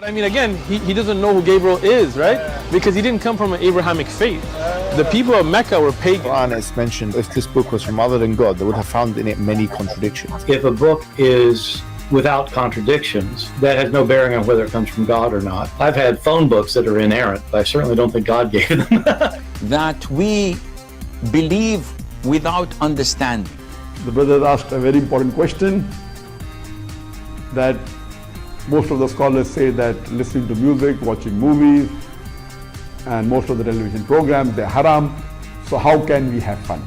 I mean, again, he doesn't know who Gabriel is, right? Because he didn't come from an Abrahamic faith. The people of Mecca were pagan. Quran is mentioned, if this book was from other than God, they would have found in it many contradictions. If a book is without contradictions, that has no bearing on whether it comes from God or not. I've had phone books that are inerrant, but I certainly don't think God gave them. That we believe without understanding. The brother asked a very important question, that most of the scholars say that listening to music, watching movies, and most of the television programs, they're haram. So how can we have fun?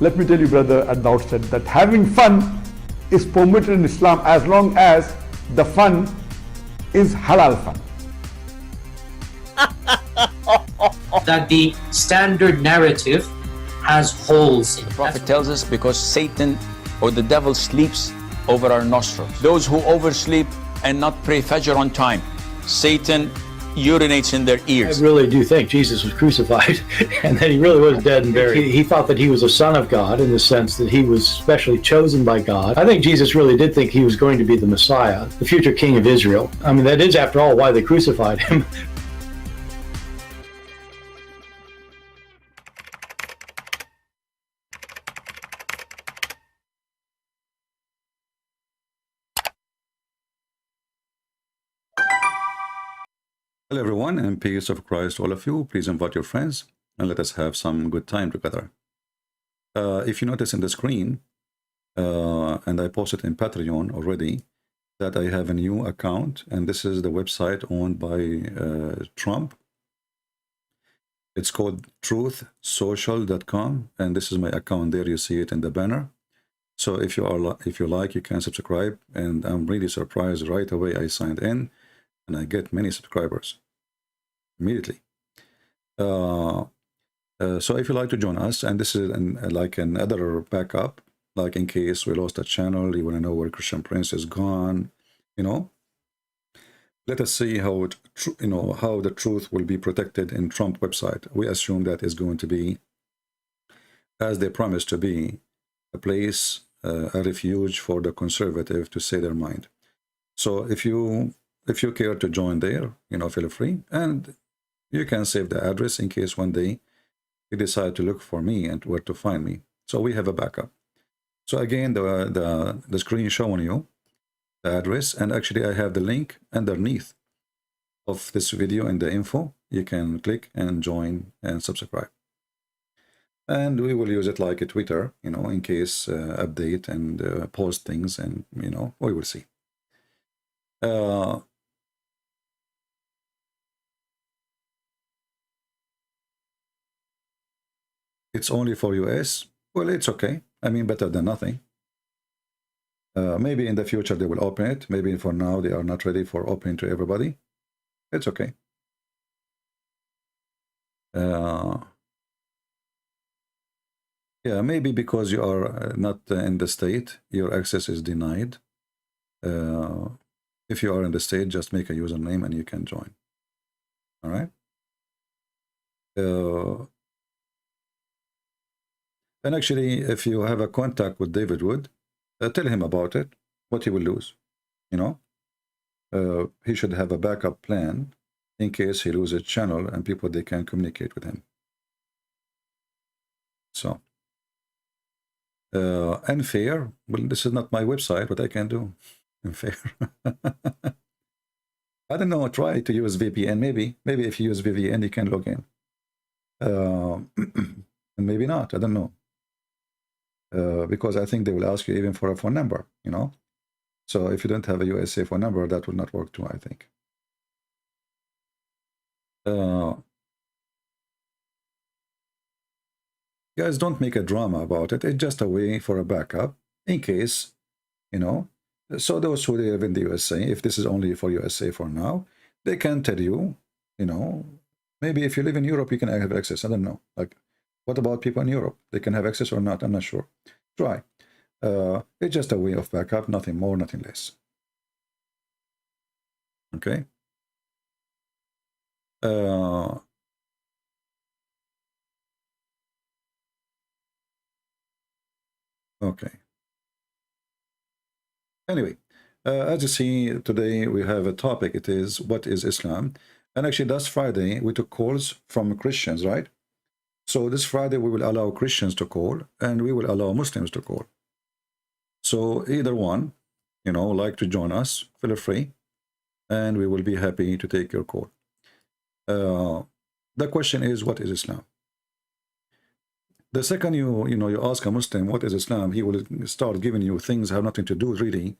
Let me tell you, brother, at the outset, that having fun is permitted in Islam as long as the fun is halal fun. That the standard narrative has holes in it. The Prophet tells us because Satan or the devil sleeps over our nostrils. Those who oversleep and not pray Fajr on time, Satan urinates in their ears. I really do think Jesus was crucified and that he really was dead and buried. He thought that he was a son of God in the sense that he was specially chosen by God. I think Jesus really did think he was going to be the Messiah, the future king of Israel. I mean, that is, after all, why they crucified him. Hello everyone, and peace of Christ all of you. Please invite your friends and let us have some good time together. If you notice in the screen, and I posted in Patreon already, that I have a new account, and this is the website owned by Trump. It's called truthsocial.com, and this is my account there. You see it in the banner. So if you like, you can subscribe, and I'm really surprised right away I signed in and I get many subscribers immediately. So if you like to join us, and this is like another backup, like in case we lost a channel, you want to know where Christian Prince is gone, let us see how how the truth will be protected in Trump website. We assume that is going to be, as they promised to be, a place, a refuge for the conservative to say their mind. So if you care to join there, feel free, and you can save the address in case one day you decide to look for me and where to find me. So we have a backup. So again, the screen showing you the address, and actually I have the link underneath of this video in the info. You can click and join and subscribe. And we will use it like a Twitter, in case update and post things, and we will see. It's only for US. Well, it's okay. I mean, better than nothing. Maybe in the future they will open it. Maybe for now they are not ready for opening to everybody. It's okay. Yeah, maybe because you are not in the state, your access is denied. If you are in the state, just make a username and you can join. All right. And actually, if you have a contact with David Wood, tell him about it, what he will lose. He should have a backup plan in case he loses channel and people, they can communicate with him. So, unfair. Well, this is not my website, what I can do. Unfair. I don't know, try to use VPN. Maybe if you use VPN, you can log in. And maybe not, I don't know. Because I think they will ask you even for a phone number, So if you don't have a USA phone number, that will not work too, I think. Guys, don't make a drama about it. It's just a way for a backup in case, So those who live in the USA, if this is only for USA for now, they can tell you, maybe if you live in Europe, you can have access. I don't know. Like, what about people in Europe? They can have access or not? I'm not sure. Try. It's just a way of backup, nothing more, nothing less. Okay. Okay. Anyway, As you see, today we have a topic. It is, what is Islam? And actually, last Friday, we took calls from Christians, right? So this Friday, we will allow Christians to call, and we will allow Muslims to call. So either one, you know, like to join us, feel free, and we will be happy to take your call. The question is, what is Islam? The second you ask a Muslim, what is Islam, he will start giving you things that have nothing to do really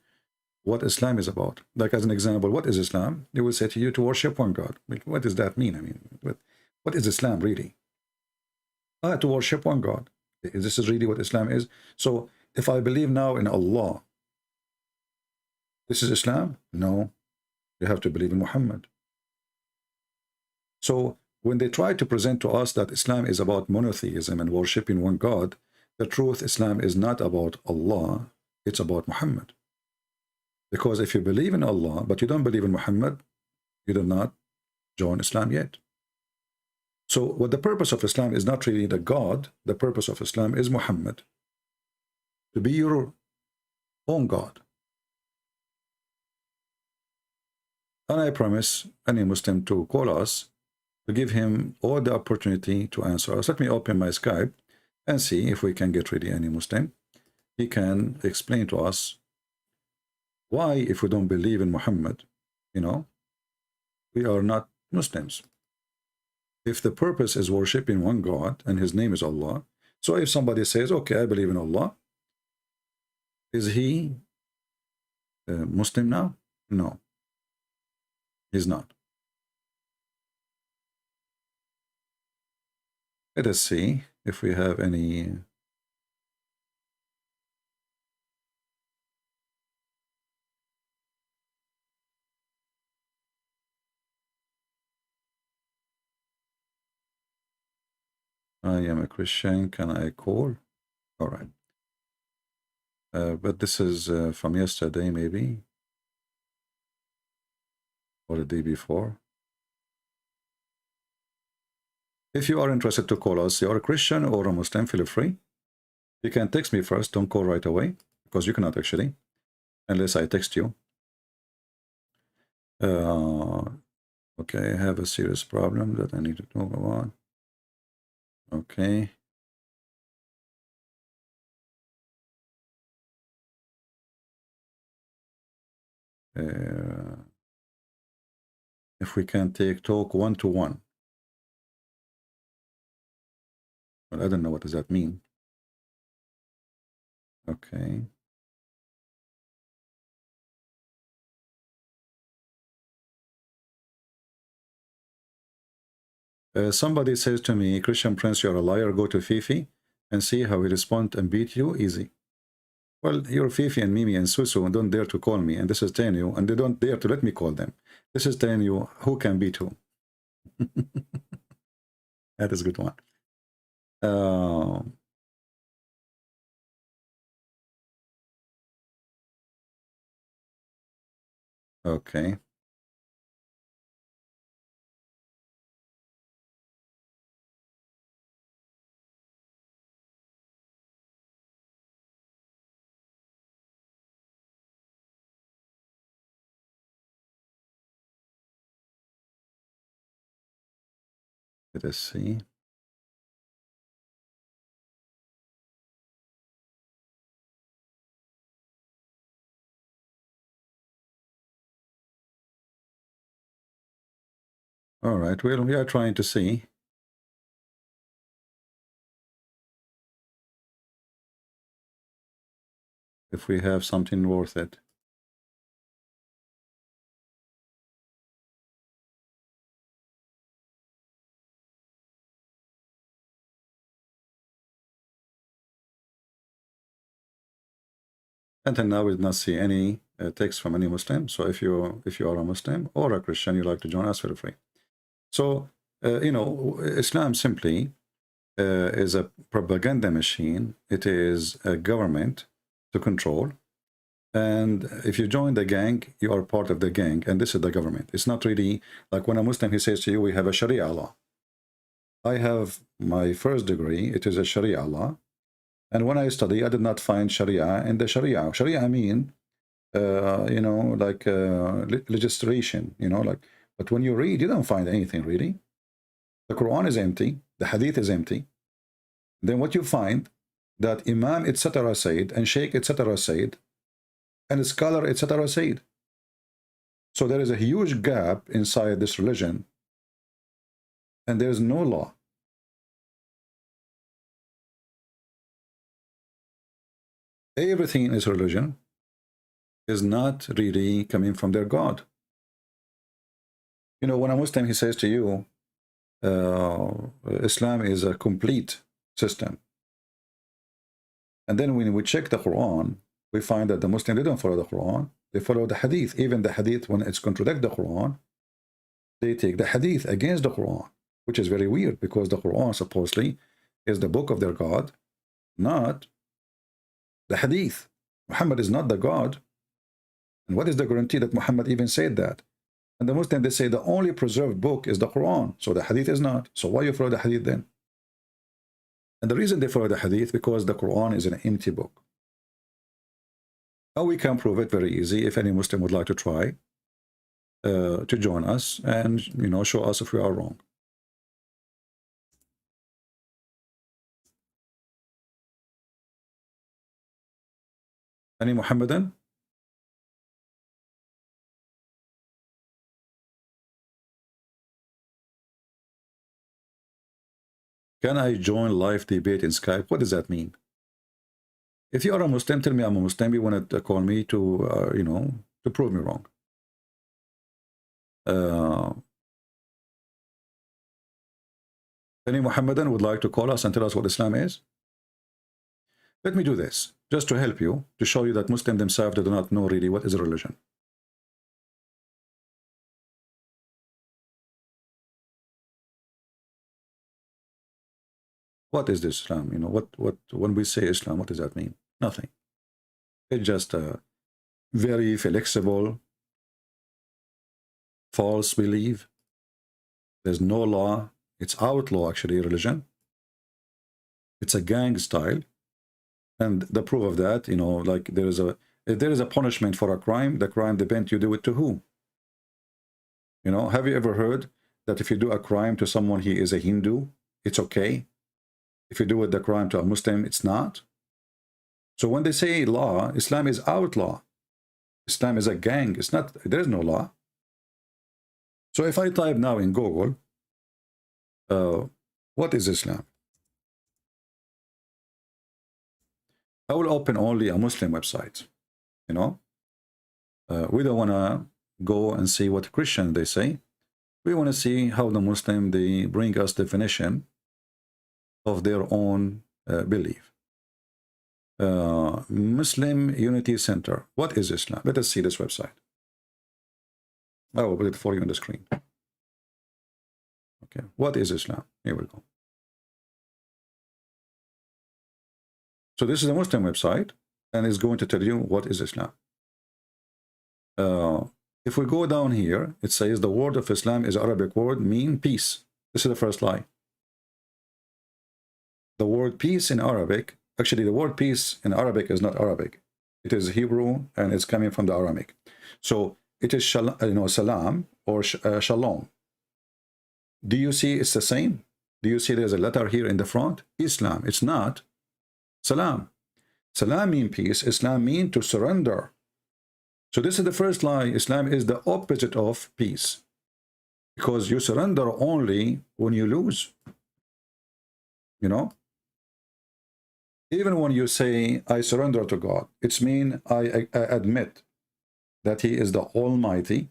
what Islam is about. Like as an example, what is Islam? They will say to you to worship one God. What does that mean? I mean, what is Islam really? To worship one God. This is really what Islam is. So if I believe now in Allah, this is Islam? No, you have to believe in Muhammad. So when they try to present to us that Islam is about monotheism and worshiping one God, the truth, Islam is not about Allah, it's about Muhammad. Because if you believe in Allah, but you don't believe in Muhammad, you do not join Islam yet. So what the purpose of Islam is not really the God, the purpose of Islam is Muhammad. To be your own God. And I promise any Muslim to call us, to give him all the opportunity to answer us. Let me open my Skype and see if we can get ready any Muslim. He can explain to us why, if we don't believe in Muhammad, you know, we are not Muslims. If the purpose is worshiping one God and his name is Allah, so if somebody says, okay, I believe in Allah, is he Muslim now? No, he's not. Let us see if we have any. I am a Christian, can I call? All right. But this is from yesterday, maybe, or the day before. If you are interested to call us, you are a Christian or a Muslim, feel free. You can text me first, don't call right away, because you cannot actually, unless I text you. Okay, I have a serious problem that I need to talk about. Okay. If we can talk one-to-one. Well, I don't know what does that mean. Okay. Somebody says to me, Christian Prince, you're a liar, go to Fifi and see how he responds and beat you easy. Well, you're Fifi and Mimi and Susu and don't dare to call me, and this is telling you, and they don't dare to let me call them. This is telling you who can beat who. That is a good one. Okay. Let us see. All right, well, we are trying to see. If we have something worth it. Until now, we did not see any text from any Muslim. So if you are a Muslim or a Christian, you like to join us, feel free. So you know, Islam simply is a propaganda machine. It is a government to control. And if you join the gang, you are part of the gang, and this is the government. It's not really like when a Muslim, he says to you, we have a Sharia law. I have my first degree, it is a Sharia law. And when I study, I did not find Sharia in the Sharia. Sharia mean you know, like legislation, you know, like, but when you read, you don't find anything really. The Quran is empty, the Hadith is empty. Then what you find, that Imam etc. said, and Sheikh etc. said, and scholar etc. said. So there is a huge gap inside this religion, and there is no law. Everything in this religion is not really coming from their God. You know, when a Muslim, he says to you, Islam is a complete system. And then when we check the Quran, we find that the Muslim, they don't follow the Quran. They follow the Hadith. Even the Hadith, when it's contradict the Quran, they take the Hadith against the Quran, which is very weird, because the Quran supposedly is the book of their God, not the Hadith. Muhammad is not the God. And what is the guarantee that Muhammad even said that? And the Muslim, they say the only preserved book is the Quran. So the Hadith is not. So why you follow the Hadith then? And the reason they follow the Hadith, because the Quran is an empty book. How we can prove it? Very easy. If any Muslim would like to try to join us and, you know, show us if we are wrong. Any Muhammadan? Can I join live debate in Skype? What does that mean? If you are a Muslim, tell me I'm a Muslim. You want to call me to, you know, to prove me wrong. Any Muhammadan would like to call us and tell us what Islam is? Let me do this, just to help you, to show you that Muslims themselves, they do not know really what is a religion. What is this Islam? You know, when we say Islam, what does that mean? Nothing. It's just a very flexible, false belief. There's no law. It's outlaw, actually, religion. It's a gang style. And the proof of that, you know, like if there is a punishment for a crime, the crime depends you do it to who. You know, have you ever heard that if you do a crime to someone, he is a Hindu, it's okay? If you do the crime to a Muslim, it's not. So when they say law, Islam is outlaw. Islam is a gang. It's not, there is no law. So if I type now in Google, what is Islam? I will open only a Muslim website. You know, we don't want to go and see what Christian they say. We want to see how the Muslim, they bring us definition of their own belief. Muslim Unity Center. What is Islam? Let us see this website. I will put it for you on the screen. Okay, what is Islam? Here we go. So this is a Muslim website, and it's going to tell you what is Islam. If we go down here, it says the word of Islam is an Arabic word, mean peace. This is the first lie. The word peace in Arabic, actually the word peace in Arabic is not Arabic. It is Hebrew, and it's coming from the Aramaic. So it is salam or shalom. Do you see it's the same? Do you see there's a letter here in the front? Islam. It's not salam. Salam means peace. Islam means to surrender. So this is the first lie. Islam is the opposite of peace, because you surrender only when you lose. You know, even when you say I surrender to God, it's mean I admit that he is the Almighty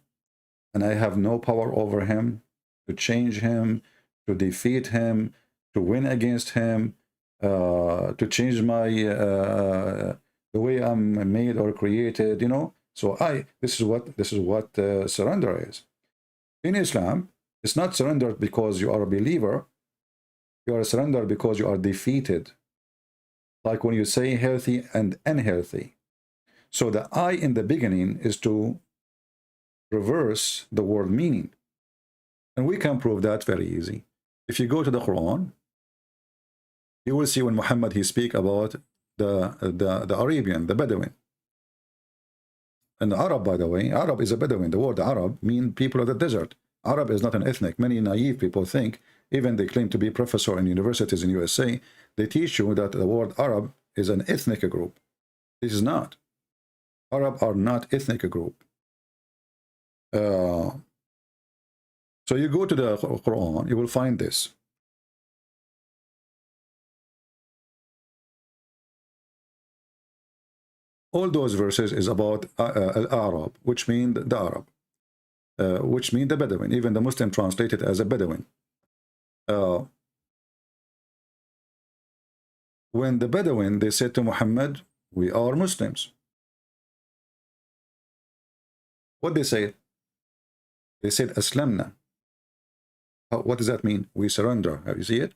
and I have no power over him, to change him, to defeat him, to win against him, to change my the way I'm made or created, you know. So this is what surrender is. In Islam, it's not surrendered because you are a believer. You are surrendered because you are defeated. Like when you say healthy and unhealthy. So the I in the beginning is to reverse the word meaning. And we can prove that very easy. If you go to the Quran, you will see when Muhammad he speak about the Arabian, the Bedouin. And Arab, by the way, Arab is a Bedouin. The word Arab means people of the desert. Arab is not an ethnic. Many naive people think, even they claim to be professor in universities in USA, they teach you that the word Arab is an ethnic group. This is not. Arab are not ethnic group. So you go to the Quran, you will find this. All those verses is about Arab, which mean the Arab, which mean the Bedouin. Even the Muslim translate it as a Bedouin. When the Bedouin, they said to Muhammad, we are Muslims. What they say? They said, Aslamna. What does that mean? We surrender. Have you see it?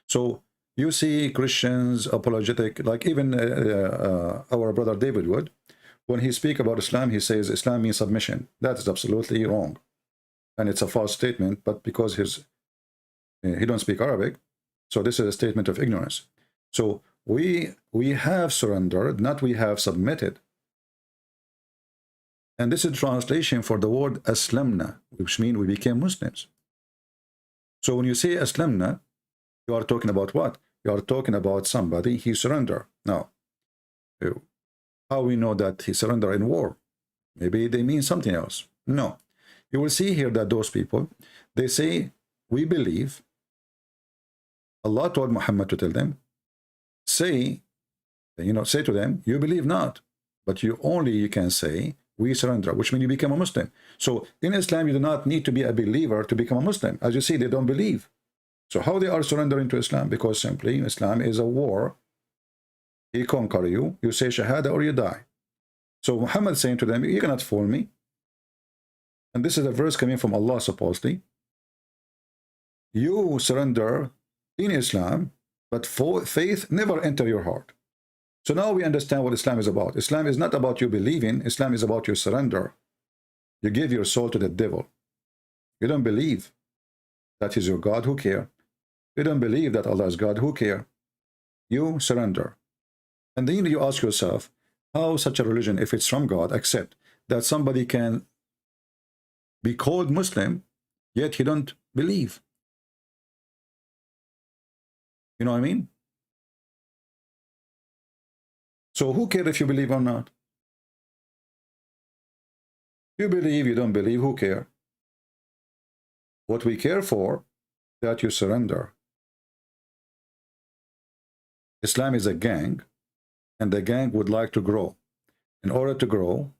So you see Christians apologetic, like even our brother David would, when he speak about Islam, he says Islam means submission. That is absolutely wrong. And it's a false statement, but because he don't speak Arabic, so this is a statement of ignorance. So we have surrendered, not we have submitted. And this is translation for the word Aslamna, which means we became Muslims. So when you say Aslamna, you are talking about what? You are talking about somebody, he surrendered. Now, how we know that he surrendered in war? Maybe they mean something else. No. You will see here that those people, they say, we believe. Allah told Muhammad to tell them, say to them, you believe not. But you can say, we surrender, which means you become a Muslim. So in Islam, you do not need to be a believer to become a Muslim. As you see, they don't believe. So how they are surrendering to Islam? Because simply Islam is a war. He conquer you, you say Shahada or you die. So Muhammad saying to them, you cannot fool me. And this is a verse coming from Allah supposedly. You surrender in Islam, but faith never enter your heart. So now we understand what Islam is about. Islam is not about you believing. Islam is about your surrender. You give your soul to the devil. You don't believe that is your God, who care? You don't believe that Allah is God, who care? You surrender. And then you ask yourself, how such a religion, if it's from God, accept that somebody can be called Muslim, yet he don't believe? You know what I mean? So who cares if you believe or not? You believe, you don't believe, who cares? What we care for, that you surrender. Islam is a gang, and the gang would like to grow. In order to grow,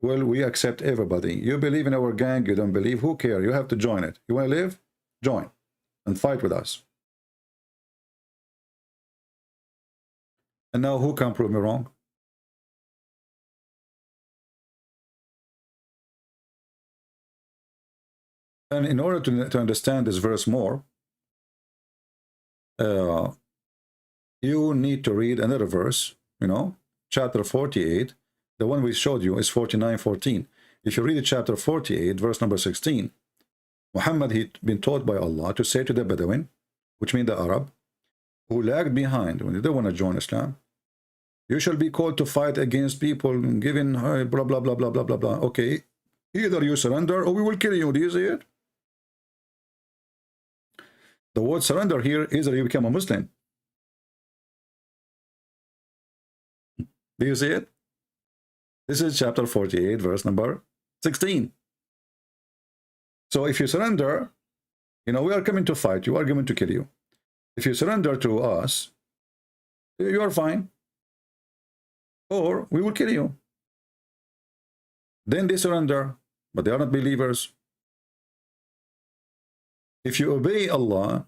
well, we accept everybody. You believe in our gang, you don't believe, who cares? You have to join it. You want to live? Join and fight with us. And now who can prove me wrong? And in order to understand this verse more, you need to read another verse, chapter 48. The one we showed you is 49:14. If you read chapter 48, verse number 16, Muhammad, he'd been taught by Allah to say to the Bedouin, which means the Arab, who lagged behind when they don't want to join Islam, you shall be called to fight against people given blah, blah, blah, blah, blah, blah, blah. Okay, either you surrender or we will kill you. Do you see it? The word surrender here is that you become a Muslim. Do you see it? This is chapter 48, verse number 16. So if you surrender, we are coming to fight you, are coming to kill you. If you surrender to us, you are fine. Or we will kill you. Then they surrender, but they are not believers. If you obey Allah,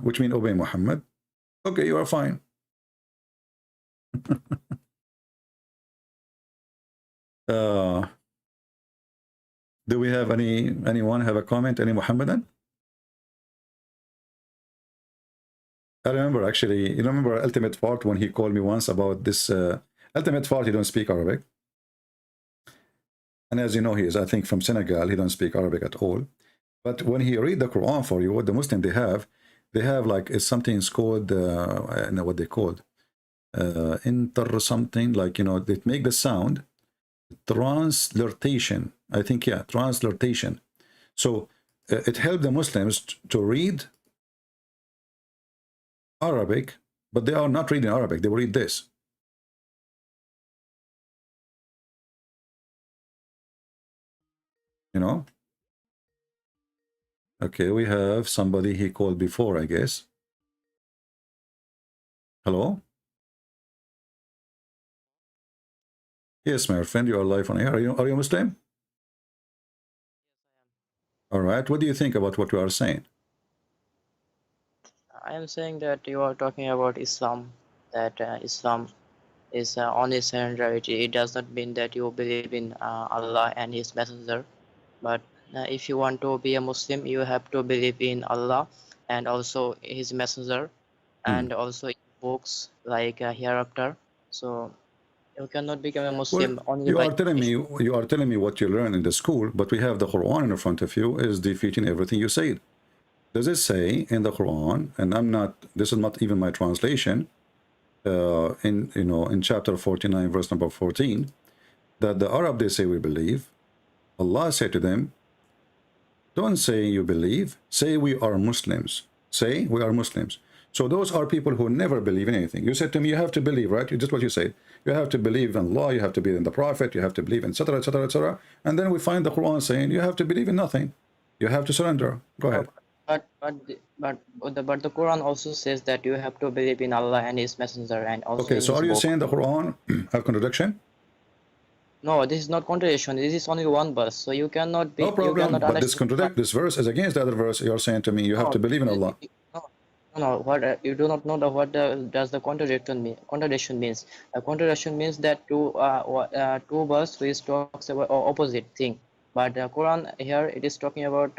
which means obey Muhammad, okay, you are fine. Do we have anyone have a comment? Any Muhammadan? I remember actually, you remember Ultimate Fart when he called me once about this. Ultimate Fart, he don't speak Arabic. And as you know, he is, I think, from Senegal. He don't speak Arabic at all. But when he read the Quran for you, what the Muslim they have like, it's something called, I know what they called, inter something, like, they make the sound. Transliteration. I think, yeah, transliteration. So it helped the Muslims to read Arabic, but they are not reading Arabic. They will read this. You know? Okay, we have somebody he called before, I guess. Hello? Yes, my friend, you are live on air. Are you Muslim? All right. What do you think about what we are saying? I am saying that you are talking about Islam, that Islam is only surrenderity. It does not mean that you believe in Allah and His Messenger. But if you want to be a Muslim, you have to believe in Allah and also His Messenger, and also in books like Hereafter. So you cannot become a Muslim Well, only you by. are telling me what you learn in the school, but we have the Quran in front of you is defeating everything you said. Does it say in the Quran, and I'm not, this is not even my translation, in chapter 49 verse number 14, that the Arab, they say we believe. Allah said to them, don't say you believe, say we are Muslims. Say we are Muslims. So those are people who never believe in anything. You said to me, you have to believe, right? Just what you said. You have to believe in Allah, you have to believe in the Prophet, you have to believe in etc., etc., etc. And then we find the Quran saying you have to believe in nothing. You have to surrender. Go ahead. But the Quran also says that you have to believe in Allah and His Messenger and also Okay, in so His are you book. saying the Quran have contradiction? No, this is not contradiction. This is only one verse. So you cannot be. No problem, You cannot but this understand. this verse is against the other verse. You're saying to me you have to believe in Allah. No. What you do not know does the contradiction mean? Contradiction means a contradiction means that two verse which talks about opposite thing. But the Quran here it is talking about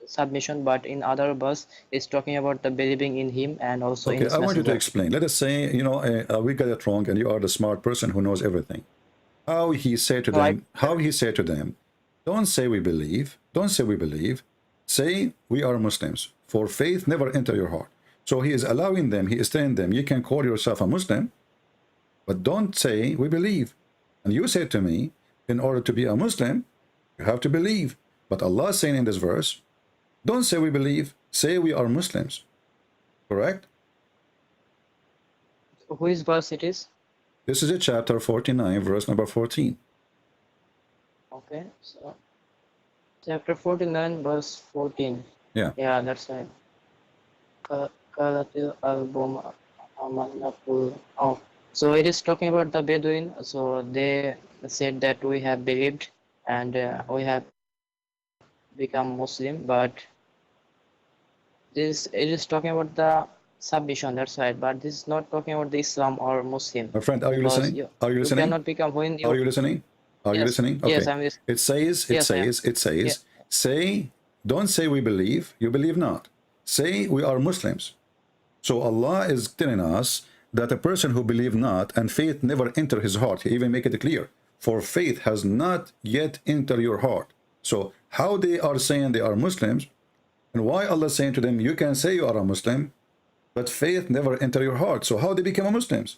submission, but in other verse it's talking about the believing in Him and also in Okay, His I want you to Messenger. explain. Let us say, we got it wrong and you are the smart person who knows everything. How he said to them, don't say we believe, don't say we believe, say we are Muslims, for faith never enter your heart. So he is allowing them, he is telling them, you can call yourself a Muslim, but don't say we believe. And you said to me, in order to be a Muslim, you have to believe. But Allah is saying in this verse, don't say we believe, say we are Muslims. Correct? Whose verse it is? This is a chapter 49, verse number 14. Okay, so chapter 49, verse 14. Yeah. Yeah, that's right. Oh, so it is talking about the Bedouin. So they said that we have believed and we have become Muslim, but it is talking about the submission. That's right. But this is not talking about the Islam or Muslim. My friend, are you Because listening? Are you listening? You cannot become when you. Are you listening? Are you Yes. listening? Okay. Yes, I'm listening. It says, Yeah. say, don't say we believe, you believe not. Say we are Muslims. So Allah is telling us that a person who believe not and faith never enter his heart, he even make it clear, for faith has not yet entered your heart. So how they are saying they are Muslims, and why Allah is saying to them, you can say you are a Muslim, but faith never enter your heart. So how they become Muslims?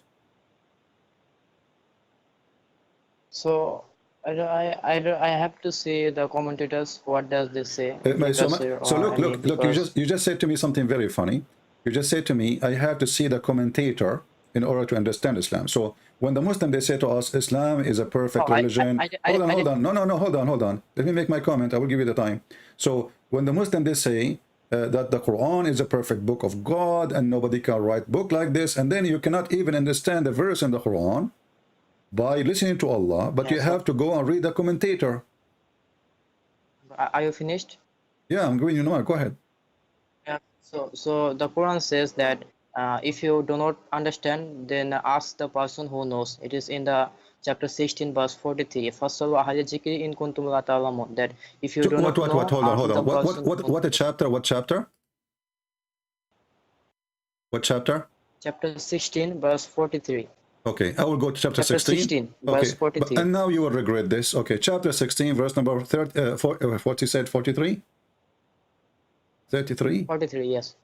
So I have to see the commentators. What does this say? So look. You just said to me something very funny. You just said to me, I have to see the commentator in order to understand Islam. So when the Muslim they say to us, Islam is a perfect religion. Hold on. No. Hold on. Let me make my comment. I will give you the time. So when the Muslim they say that the Quran is a perfect book of God and nobody can write book like this, and then you cannot even understand the verse in the Quran by listening to Allah, but you have to go and read the commentator. Are you finished? Yeah, I'm going. Go ahead. Yeah. So the Quran says that if you do not understand, then ask the person who knows. It is in the chapter 16, verse 43. In kuntum la ta'lamun. That if you do not know, Hold on. What a chapter? What chapter? What chapter? Chapter 16, verse 43. Okay, I will go to chapter 16. Verse 43. And now you will regret this. Okay, chapter 16, verse number what you said, 43? 33? 43, yes.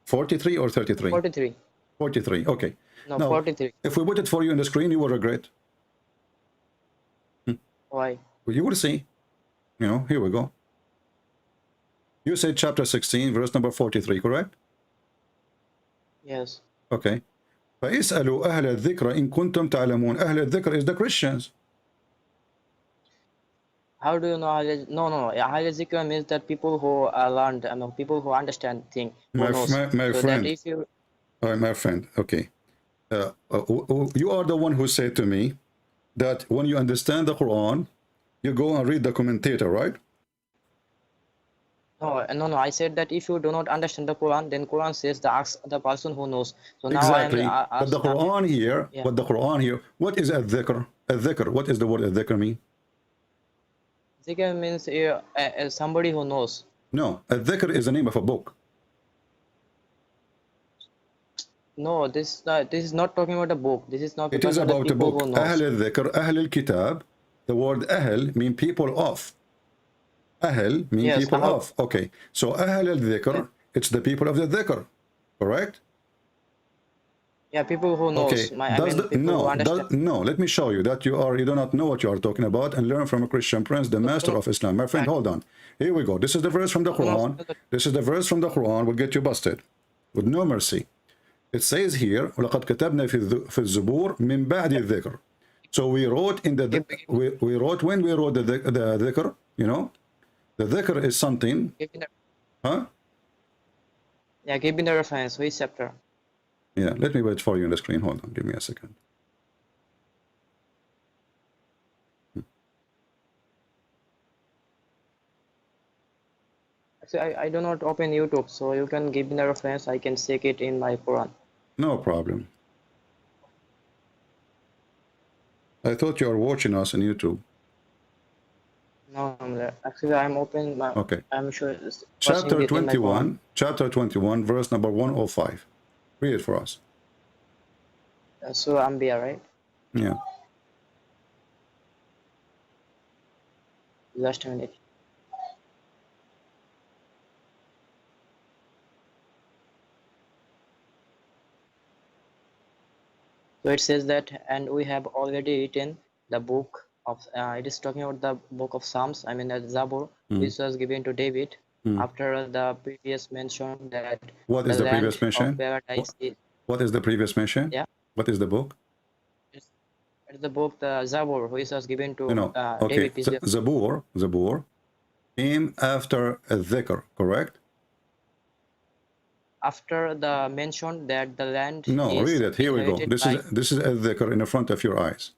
43 or 33? 43. 43, okay. No, now, 43. If we put it for you on the screen, you will regret. Why? Well, you will see. You know, here we go. You said chapter 16, verse number 43, correct? Yes. Okay. فَاسْأَلُوا أَهْلَ الذِّكْرَ إِن كُنتُمْ تَعْلَمُونَ. أهل الذكر is the Christians. How do you know no. Ahl zikr means that people who learned, people who understand thing, who knows. My So friend. that if you My friend, okay. You are the one who said to me that when you understand the Quran, you go and read the commentator, right? no, I said that if you do not understand the Quran, then Quran says the ask the person who knows. So now Exactly. I am But the Quran here, yeah. but the Quran here, what is al-dhikr? Al-dhikr, what is the word al-dhikr mean? Zikr means somebody who knows. No, al-dhikr is the name of a book. No, this is not talking about a book. This is not. It is about a book. Who knows. Ahl al-dhikr, Ahl al-kitab. The word Ahl mean people of. Ahl mean Yes, people of. Okay. So Ahl al-dhikr, it's the people of the dhikr. Correct? Yeah, people who knows. Okay. No, let me show you that you do not know what you are talking about, and learn from a Christian prince, the master of Islam. My friend, hold on. Here we go. This is the verse from the Quran. This is the verse from the Quran will get you busted with no mercy. It says here, وَلَقَدْ كَتَبْنَا فِي الزُّبُورِ مِنْ بَعْدِ الذِّكْرِ. So we wrote in the we wrote when we wrote the dhikr, you know, the dhikr is something. Huh? Yeah, give me the reference. Which chapter? Yeah, let me wait for you on the screen. Hold on, give me a second. Actually, I do not open YouTube, so you can give me the reference. I can check it in my Quran. No problem. I thought you are watching us on YouTube. No, actually, I'm open. Okay. I'm sure. It's Chapter 21, chapter 21, verse number 105. Read it for us. Surah Anbiya, right? Yeah. Just a minute. So it says that, and we have already written the book of, it is talking about the book of Psalms, I mean the Zabur, which was given to David after the previous mention that What is the previous mention? What is the previous mention? Yeah. What is the book? It's the book, the Zabur, which was given to Okay. David. Zabur came after a dhikr, correct? After the mention that the land No, is read it. Here we go. This is a dhikr in the front of your eyes.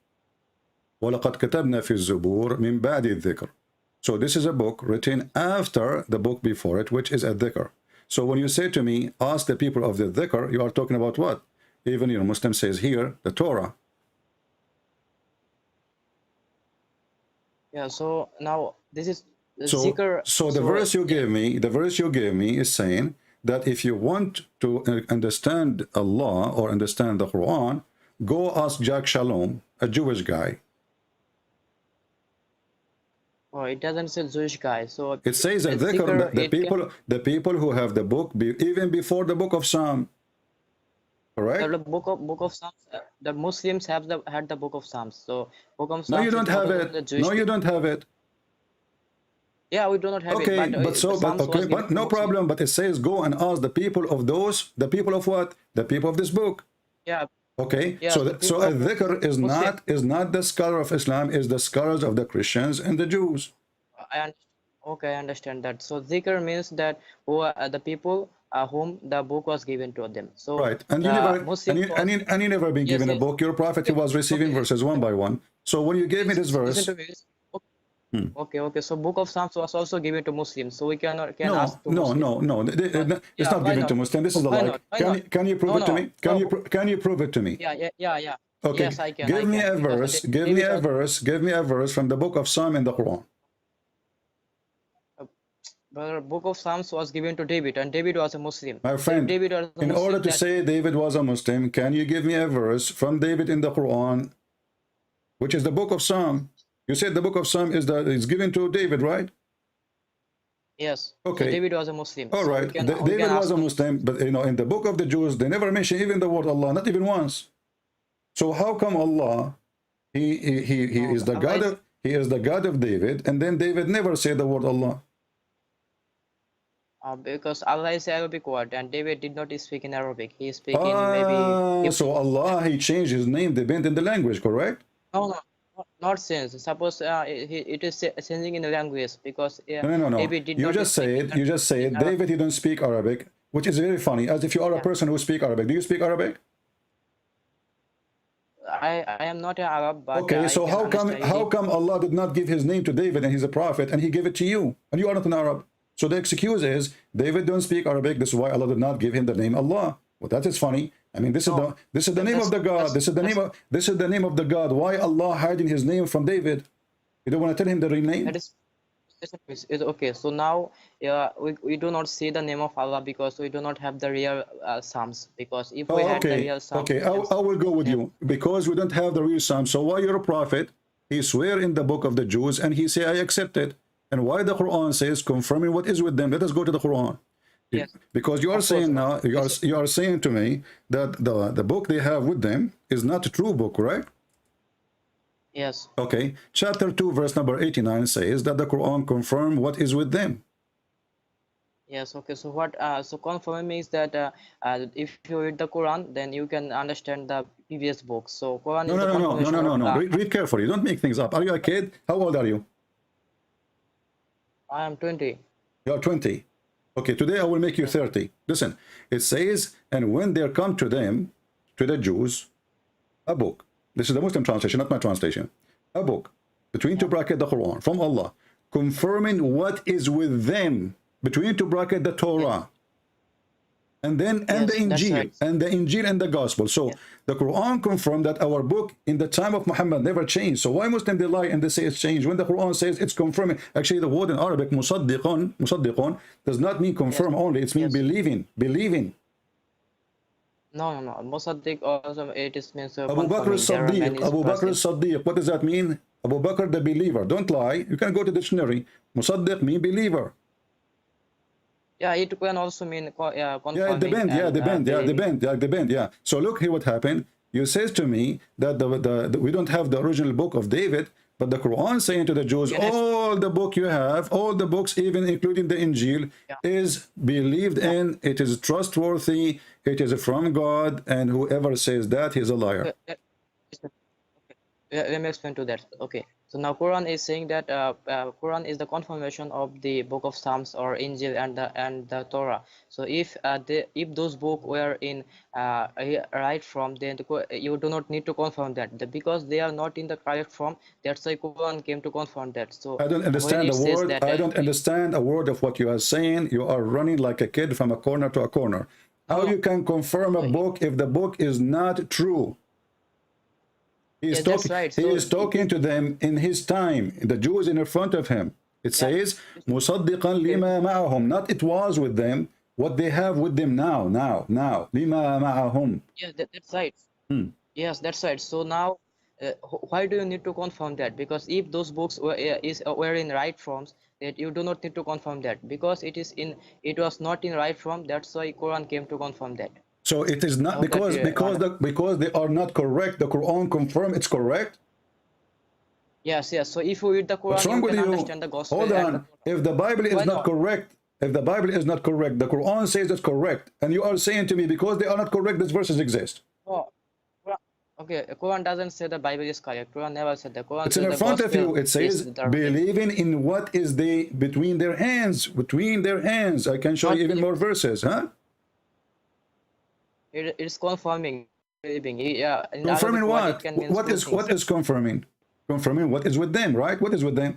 وَلَقَدْ كَتَبْنَا فِي الزُّبُورِ مِنْ بَعْدِ الذِّكْرِ. So this is a book written after the book before it, which is a dhikr. So when you say to me, ask the people of the dhikr, you are talking about what? Even your Muslim says here, the Torah. Yeah, so now this is the So zikr. the verse you gave me, is saying that if you want to understand Allah or understand the Quran, go ask Jack Shalom, a Jewish guy. Oh, it doesn't say Jewish guy. So it says that the people who have the book even before the book of Psalm. Correct? The book of Psalms. The Muslims had the book of Psalms. So book of Psalms. No, you don't have it. No, you don't have it. Yeah, we do not have okay, it. But no problem. But it says go and ask the people of those. The people of what? The people of this book. Yeah. Okay. Yeah, so al-dhikr is not the scholar of Islam. Is the scholars of the Christians and the Jews. I understand that. So zikr means that who are the people whom the book was given to them. So right, and you never been given a book. Your prophet, he was receiving verses one by one. So when you gave me this verse. Okay. So book of Psalms was also given to Muslims. So we can ask to No. It's not given to Muslims. This is the lie. Can you prove it to me? Can you prove it to me? Yeah. Okay. Yes, I can. Give me a verse. Give me a verse from the book of Psalm in the Quran. The book of Psalms was given to David, and David was a Muslim. My friend, in order to say David was a Muslim, can you give me a verse from David in the Quran, which is the book of Psalm? You said the book of Psalm is given to David, right? Yes. Okay. So David was a Muslim. All right. David was a Muslim, but in the book of the Jews, they never mention even the word Allah, not even once. So how come Allah, he is the God of he is the God of David, and then David never said the word Allah. Because Allah is Arabic word, and David did not speak in Arabic. He speak in maybe. So Allah, he changed his name, depending on the language, correct? No, not sense. Suppose it is changing in the language because No. David did You not just speak said, David, he don't speak Arabic, which is very funny, as if you are a person who speak Arabic. Do you speak Arabic? I am not an Arab, but Okay, so how come Allah did not give his name to David and he's a prophet and he gave it to you and you are not an Arab? So the excuse is David don't speak Arabic. This is why Allah did not give him the name Allah. Well, that is funny. I mean, this is the name of the God. This is the name of the God. Why Allah hiding his name from David? You don't want to tell him the real name? That is okay. So now we do not see the name of Allah because we do not have the real Psalms. Because if we had the real Psalms, okay, I will go with you because we don't have the real Psalms. So why you're a prophet? He swear in the book of the Jews and he say I accept it. And why the Quran says confirming what is with them? Let us go to the Quran. Yes. Because you are saying now, you are saying to me that the book they have with them is not a true book, right? Yes. Okay. Chapter 2, verse number 89 says that the Quran confirm what is with them. Yes. Okay. So what? So confirming means that if you read the Quran, then you can understand the previous books. So Quran is the confirmation. No. Read carefully. Don't make things up. Are you a kid? How old are you? I am 20. You are 20. Okay, today I will make you 30. Listen, it says, and when there come to them, to the Jews, a book. This is the Muslim translation, not my translation. A book, between two bracket the Quran, from Allah, confirming what is with them, between two bracket the Torah. And then, and the Injil, right. and the Injil and the Gospel. So the Quran confirmed that our book in the time of Muhammad never changed. So why Muslims they lie and they say it's changed when the Quran says it's confirming? Actually, the word in Arabic, musaddiqun, does not mean confirm only. It means believing. No. Musaddiq also it is means Abu Bakr as-Siddiq. What does that mean? Abu Bakr the believer. Don't lie. You can go to the dictionary. Musaddiq mean believer. Yeah, it can also mean confirming. Yeah, it depends. Yeah. So look here what happened. You says to me that we don't have the original book of David, but the Quran saying to the Jews, all the book you have, all the books, even including the Injil, is believed in, it is trustworthy, it is from God, and whoever says that, he's a liar. Let me explain to that. Okay, so now Quran is saying that Quran is the confirmation of the book of Psalms or Injil and the Torah. So if those books were in right form, then you do not need to confirm that. Because they are not in the correct form, that's why Quran came to confirm that. So I don't understand the word. I don't understand a word of what you are saying. You are running like a kid from a corner to a corner. How you can confirm a book if the book is not true? He is talking to them in his time. The Jews in front of him. It says, "Musaddiqan lima ma'ahum." Not it was with them. What they have with them now. Lima ma'ahum. Yes, that's right. Yes, that's right. So now, why do you need to confirm that? Because if those books were in right forms, that you do not need to confirm that. Because it was not in right form. That's why Quran came to confirm that. So it is not because they are not correct. The Quran confirm it's correct. Yes. So if you read the Quran, What's wrong with you? Understand the gospel. Hold on. If the Bible is not correct, the Quran says it's correct, and you are saying to me because they are not correct, these verses exist. Oh, okay. Quran doesn't say the Bible is correct. Quran never said that. Quran it's in front of you. It says believing in what is between their hands. Between their hands. I can show you even more verses, huh? It's confirming. Yeah. Confirming what? What is confirming? Confirming what is with them, right? What is with them?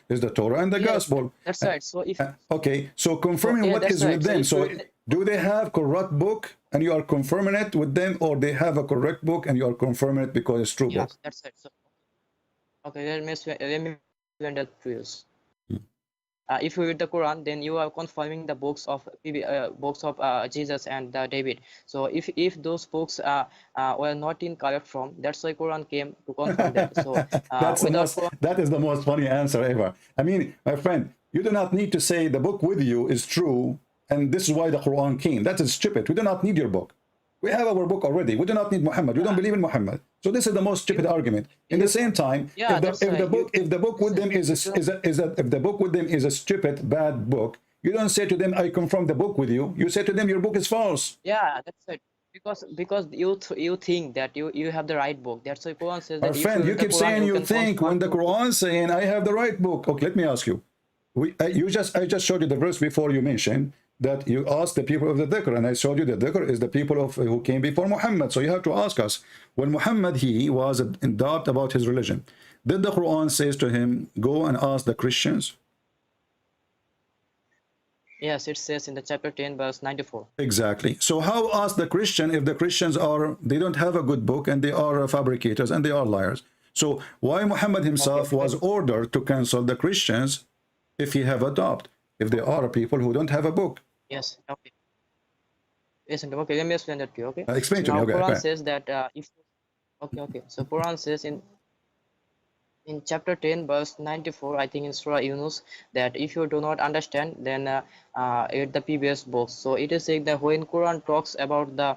Is the Torah and the Gospel. That's right. So if okay, so confirming what is with them. So do they have corrupt book and you are confirming it with them, or they have a correct book and you are confirming it because it's true book? That's right. So, okay, let me explain that to you. If you read the Quran, then you are confirming the books of Jesus and David. So if those books were not in correct form, that's why Quran came to confirm that. So that is the most funny answer ever. I mean, my friend, you do not need to say the book with you is true, and this is why the Quran came. That is stupid. We do not need your book. We have our book already. We do not need Muhammad. We don't believe in Muhammad. So this is the most stupid argument. In the same time, Yeah, if the book with them is if the book with them is a stupid, bad book, you don't say to them, I confirm the book with you. You say to them, your book is false. Yeah, that's it. Because you think that you have the right book. That's why Quran says that Our friend, you keep saying you think when the Quran saying I have the right book. Okay, let me ask you. I just showed you the verse before you mentioned that you asked the people of the dhikr, and I showed you the dhikr is the people of who came before Muhammad. So you have to ask us, when Muhammad he was in doubt about his religion, did the Quran says to him, go and ask the Christians? Yes, it says in the chapter 10 verse 94. Exactly. So how ask the Christian if the Christians they don't have a good book and they are fabricators and they are liars? So why Muhammad himself was ordered to cancel the Christians if he have a doubt, if there are people who don't have a book? Yes. Okay. Listen. Okay. Let me explain that to you. Okay. Explain So to me. now Okay. Quran Okay. says that Okay. So Quran says in chapter 10 verse 94, I think in Surah Yunus, that if you do not understand, then read the previous books. So it is saying that when Quran talks about the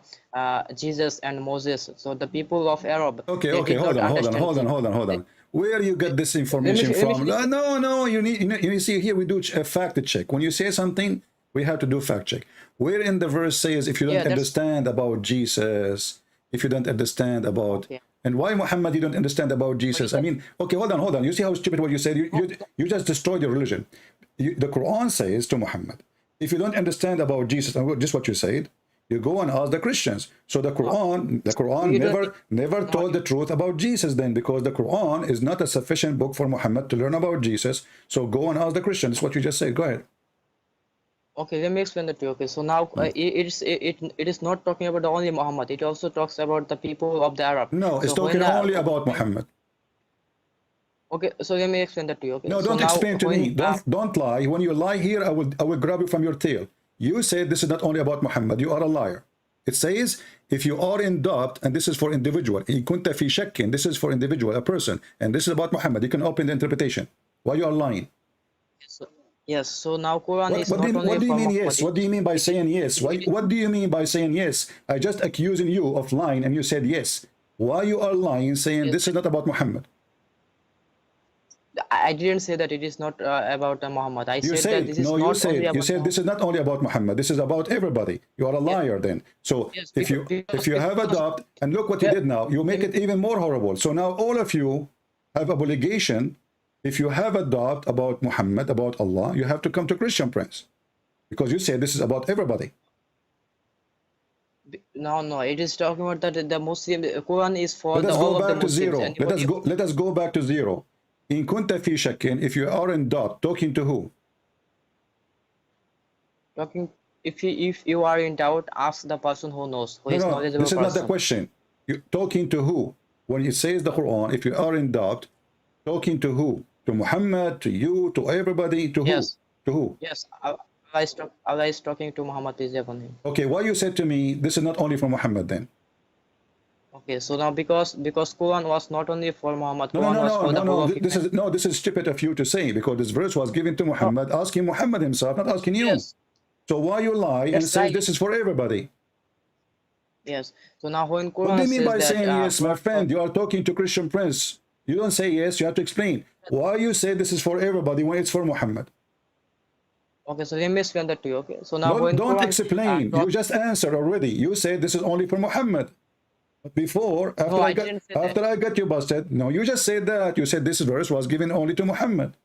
Jesus and Moses, so the people of Arab, Okay, they okay, did hold not on. understand. Where you get this information from? No, you see here we do a fact check. When you say something, we have to do fact check. Where in the verse says if you don't understand about Jesus, if you don't understand about and why Muhammad you don't understand about Jesus? I mean, okay, hold on. You see how stupid what you said? You just destroyed your religion. The Quran says to Muhammad, if you don't understand about Jesus, and just what you said, you go and ask the Christians. So the Quran never told the truth about Jesus then, because the Quran is not a sufficient book for Muhammad to learn about Jesus. So go and ask the Christians. That's what you just said. Go ahead. Okay, let me explain that to you. Okay, so now it is not talking about only Muhammad. It also talks about the people of the Arab. No, it's So talking only about Muhammad. Okay, so let me explain that to you. Okay. No, So don't now explain to me. Don't lie. When you lie here, I will grab you from your tail. You said this is not only about Muhammad. You are a liar. It says if you are in doubt, and this is for individual. In kunta fi shakkin, this is for individual, a person, and this is about Muhammad. You can open the interpretation. Why you are lying? Yes. So now Quran is What not do only you for mean Muhammad. yes? What do you mean by saying yes? What do you mean by saying yes? I just accusing you of lying, and you said yes. Why you are lying, saying this is not about Muhammad? I didn't say that it is not about Muhammad. I You said that this is no, not you said only about this is not only about Muhammad. This is about everybody. You are a liar then. So Yes, if you have a doubt, and look what you did now, you make it even more horrible. So now all of you have obligation. If you have a doubt about Muhammad, about Allah, you have to come to Christian Prince, because you say this is about everybody. No, it is talking about that the Muslim Quran is for Let us all go of the back to Muslims. zero. Let us go back to zero. In kunta fi shakkin, if you are in doubt, talking to who? If you are in doubt, ask the person who knows, who is knowledgeable This is person. not the question. You talking to who? When it says the Quran, if you are in doubt, talking to who? To Muhammad, to you, to everybody, to who? Yes. To who? Yes, Allah is talking to Muhammad peace be upon him. Okay, why you said to me this is not only for Muhammad then? Okay, so now because Quran was not only for Muhammad, Quran was for the No. whole of This is stupid of you to say, because this verse was given to Muhammad, asking Muhammad himself, not asking you. Yes. So why you lie and say this is for everybody? Yes. So now when Quran What do you mean by says saying that, yes, my friend? You are talking to Christian Prince. You don't say yes, you have to explain. Why you say this is for everybody when it's for Muhammad? Okay, so let me explain that to you. Okay, so now Don't explain. You just answered already. You said this is only for Muhammad. But before, after I got you busted, no, you just said that. You said this verse was given only to Muhammad.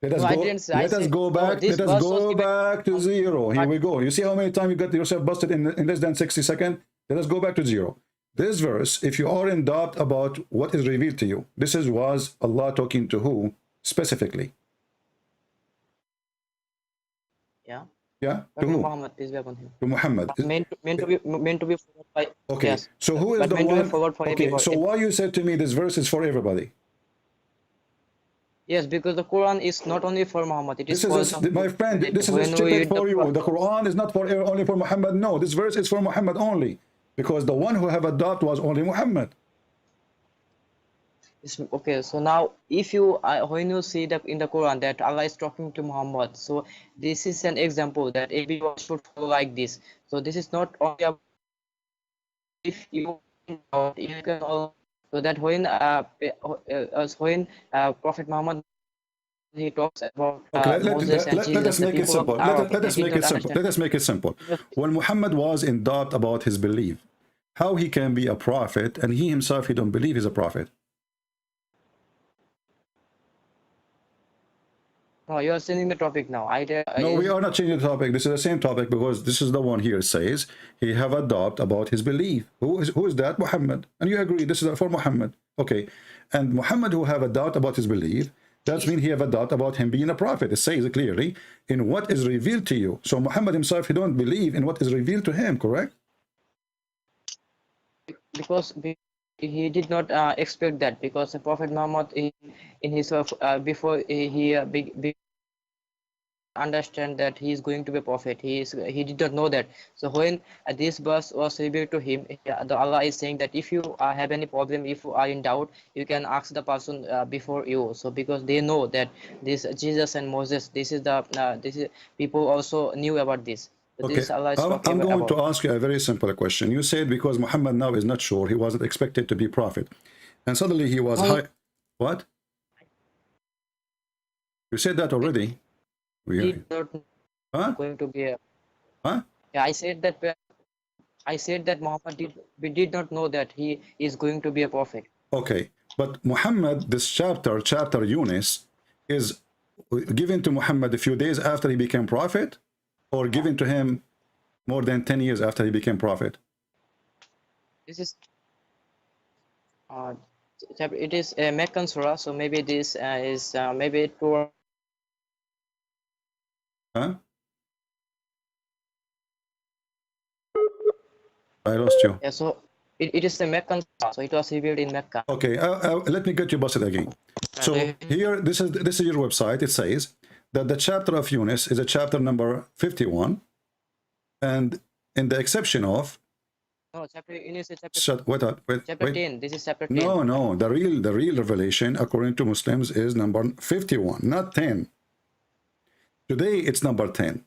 Let us go back to zero. Here we go. You see how many times you got yourself busted in less than 60 seconds? Let us go back to zero. This verse, if you are in doubt about what is revealed to you, was Allah talking to who specifically? Yeah. Yeah. To who? Muhammad, peace be upon him. To Muhammad. Meant to be followed by. Okay. Yes. So who is the one? Okay. So why you said to me this verse is for everybody? Yes, because the Quran is not only for Muhammad. It is my friend. This is a stupid for you. The Quran is not for only for Muhammad. No, this verse is for Muhammad only, because the one who have a doubt was only Muhammad. Okay, so now if you when you see in the Quran that Allah is talking to Muhammad, so this is an example that everyone should follow like this. So this is not only about if you you can also, so that when Prophet Muhammad he talks about Okay, Moses and let Jesus, us the make it people of simple. Arab, Let they us did make not it simple. understand. Let us make it simple. When Muhammad was in doubt about his belief, how he can be a prophet, and he himself, he don't believe he's a prophet? No, you are changing the topic now. No, we are not changing the topic. This is the same topic, because this is the one here says he have a doubt about his belief. Who is that? Muhammad. And you agree this is for Muhammad. Okay. And Muhammad who have a doubt about his belief, that means he have a doubt about him being a prophet. It says clearly in what is revealed to you. So Muhammad himself, he don't believe in what is revealed to him, correct? Because he did not expect that, because the Prophet Muhammad in his before he understand that he is going to be a prophet, he did not know that. So when this verse was revealed to him, the Allah is saying that if you have any problem, if you are in doubt, you can ask the person before you. So because they know that this Jesus and Moses, this is people also knew about this. So Okay, this is Allah is I'm talking going about. to ask you a very simple question. You said because Muhammad now is not sure, he wasn't expected to be prophet, and suddenly he was high. What? You said that already. Did not Huh? going to be a, Huh? yeah, I said that Muhammad did not know that he is going to be a prophet. Okay, but Muhammad, this chapter Yunus, is given to Muhammad a few days after he became prophet, or given to him more than 10 years after he became prophet? This is it is a Meccan surah, so maybe this is maybe to. Huh? I lost you. Yeah, so it is a Meccan surah, so it was revealed in Mecca. Okay, let me get you busted again. So here, this is your website. It says that the chapter of Yunus is a chapter number 51, and in the exception of No, chapter Yunus is chapter. wait, Chapter 10. This is chapter 10. No, the real revelation according to Muslims is number 51, not 10. Today it's number 10.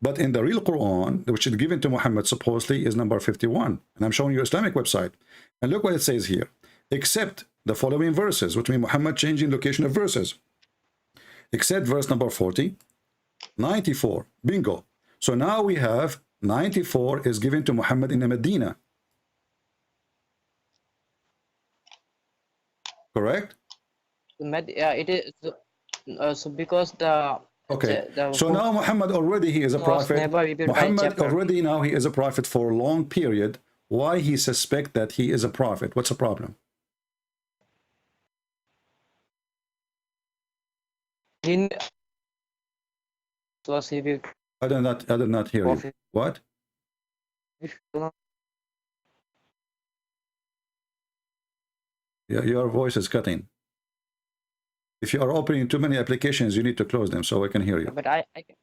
But in the real Quran, which is given to Muhammad supposedly, is number 51. And I'm showing you Islamic website. And look what it says here. Except the following verses, which mean Muhammad changing location of verses. Except verse number 40, 94. Bingo. So now we have 94 is given to Muhammad in the Medina. Correct? Yeah, it is. So because the. Okay, so now Muhammad already he is a prophet. Muhammad already now he is a prophet for a long period. Why he suspect that he is a prophet? What's the problem? I did not hear you. What? Your voice is cutting. If you are opening too many applications, you need to close them so I can hear you. But I can.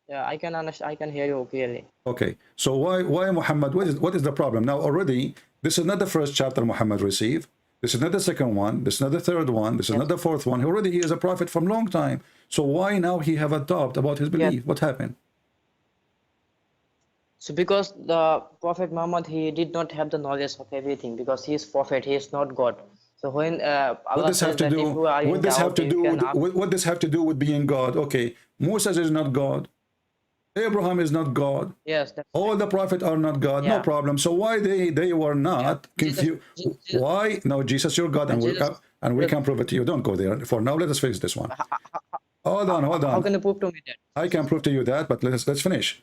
Yeah, I can understand. I can hear you clearly. Okay, so why Muhammad? What is the problem? Now already, this is not the first chapter Muhammad received. This is not the second one. This is not the third one. This is not the fourth one. Already he is a prophet from long time. So why now he have a doubt about his belief? What happened? So because the Prophet Muhammad, he did not have the knowledge of everything, because he is prophet, he is not God. So when Allah says that if you are in doubt, what this have to do with being God? Okay, Moses is not God. Abraham is not God. Yes. All the prophets are not God. No problem. So why they were not confused? Why? No, Jesus, you're God, and we can prove it to you. Don't go there. For now, let us fix this one. Hold on. How can you prove to me that? I can prove to you that, but let's finish.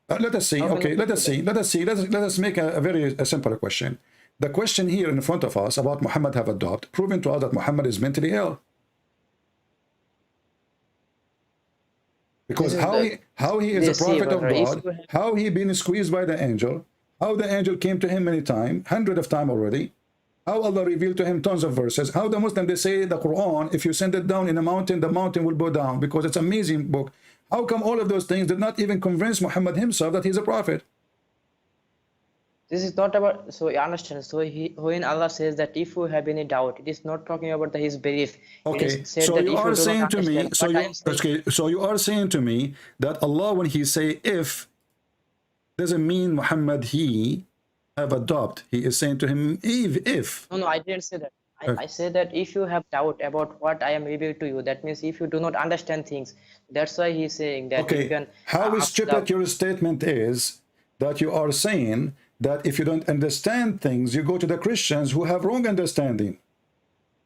Let us see. Okay, let us see. Let us make a very simple question. The question here in front of us about Muhammad have a doubt, proving to us that Muhammad is mentally ill. Because how he is a prophet of God, how he been squeezed by the angel, how the angel came to him many times, hundreds of times already, how Allah revealed to him tons of verses, how the Muslim, they say the Quran, if you send it down in a mountain, the mountain will go down, because it's an amazing book. How come all of those things did not even convince Muhammad himself that he's a prophet? This is not about, so you understand, so when Allah says that if you have any doubt, it is not talking about his belief. Okay, so you are saying to me, so you are saying to me that Allah, when he say if, doesn't mean Muhammad he have adopt. He is saying to him, if. No, I didn't say that. I say that if you have doubt about what I am revealed to you, that means if you do not understand things, that's why he's saying that you Okay, can. how stupid your statement is that you are saying that if you don't understand things, you go to the Christians who have wrong understanding.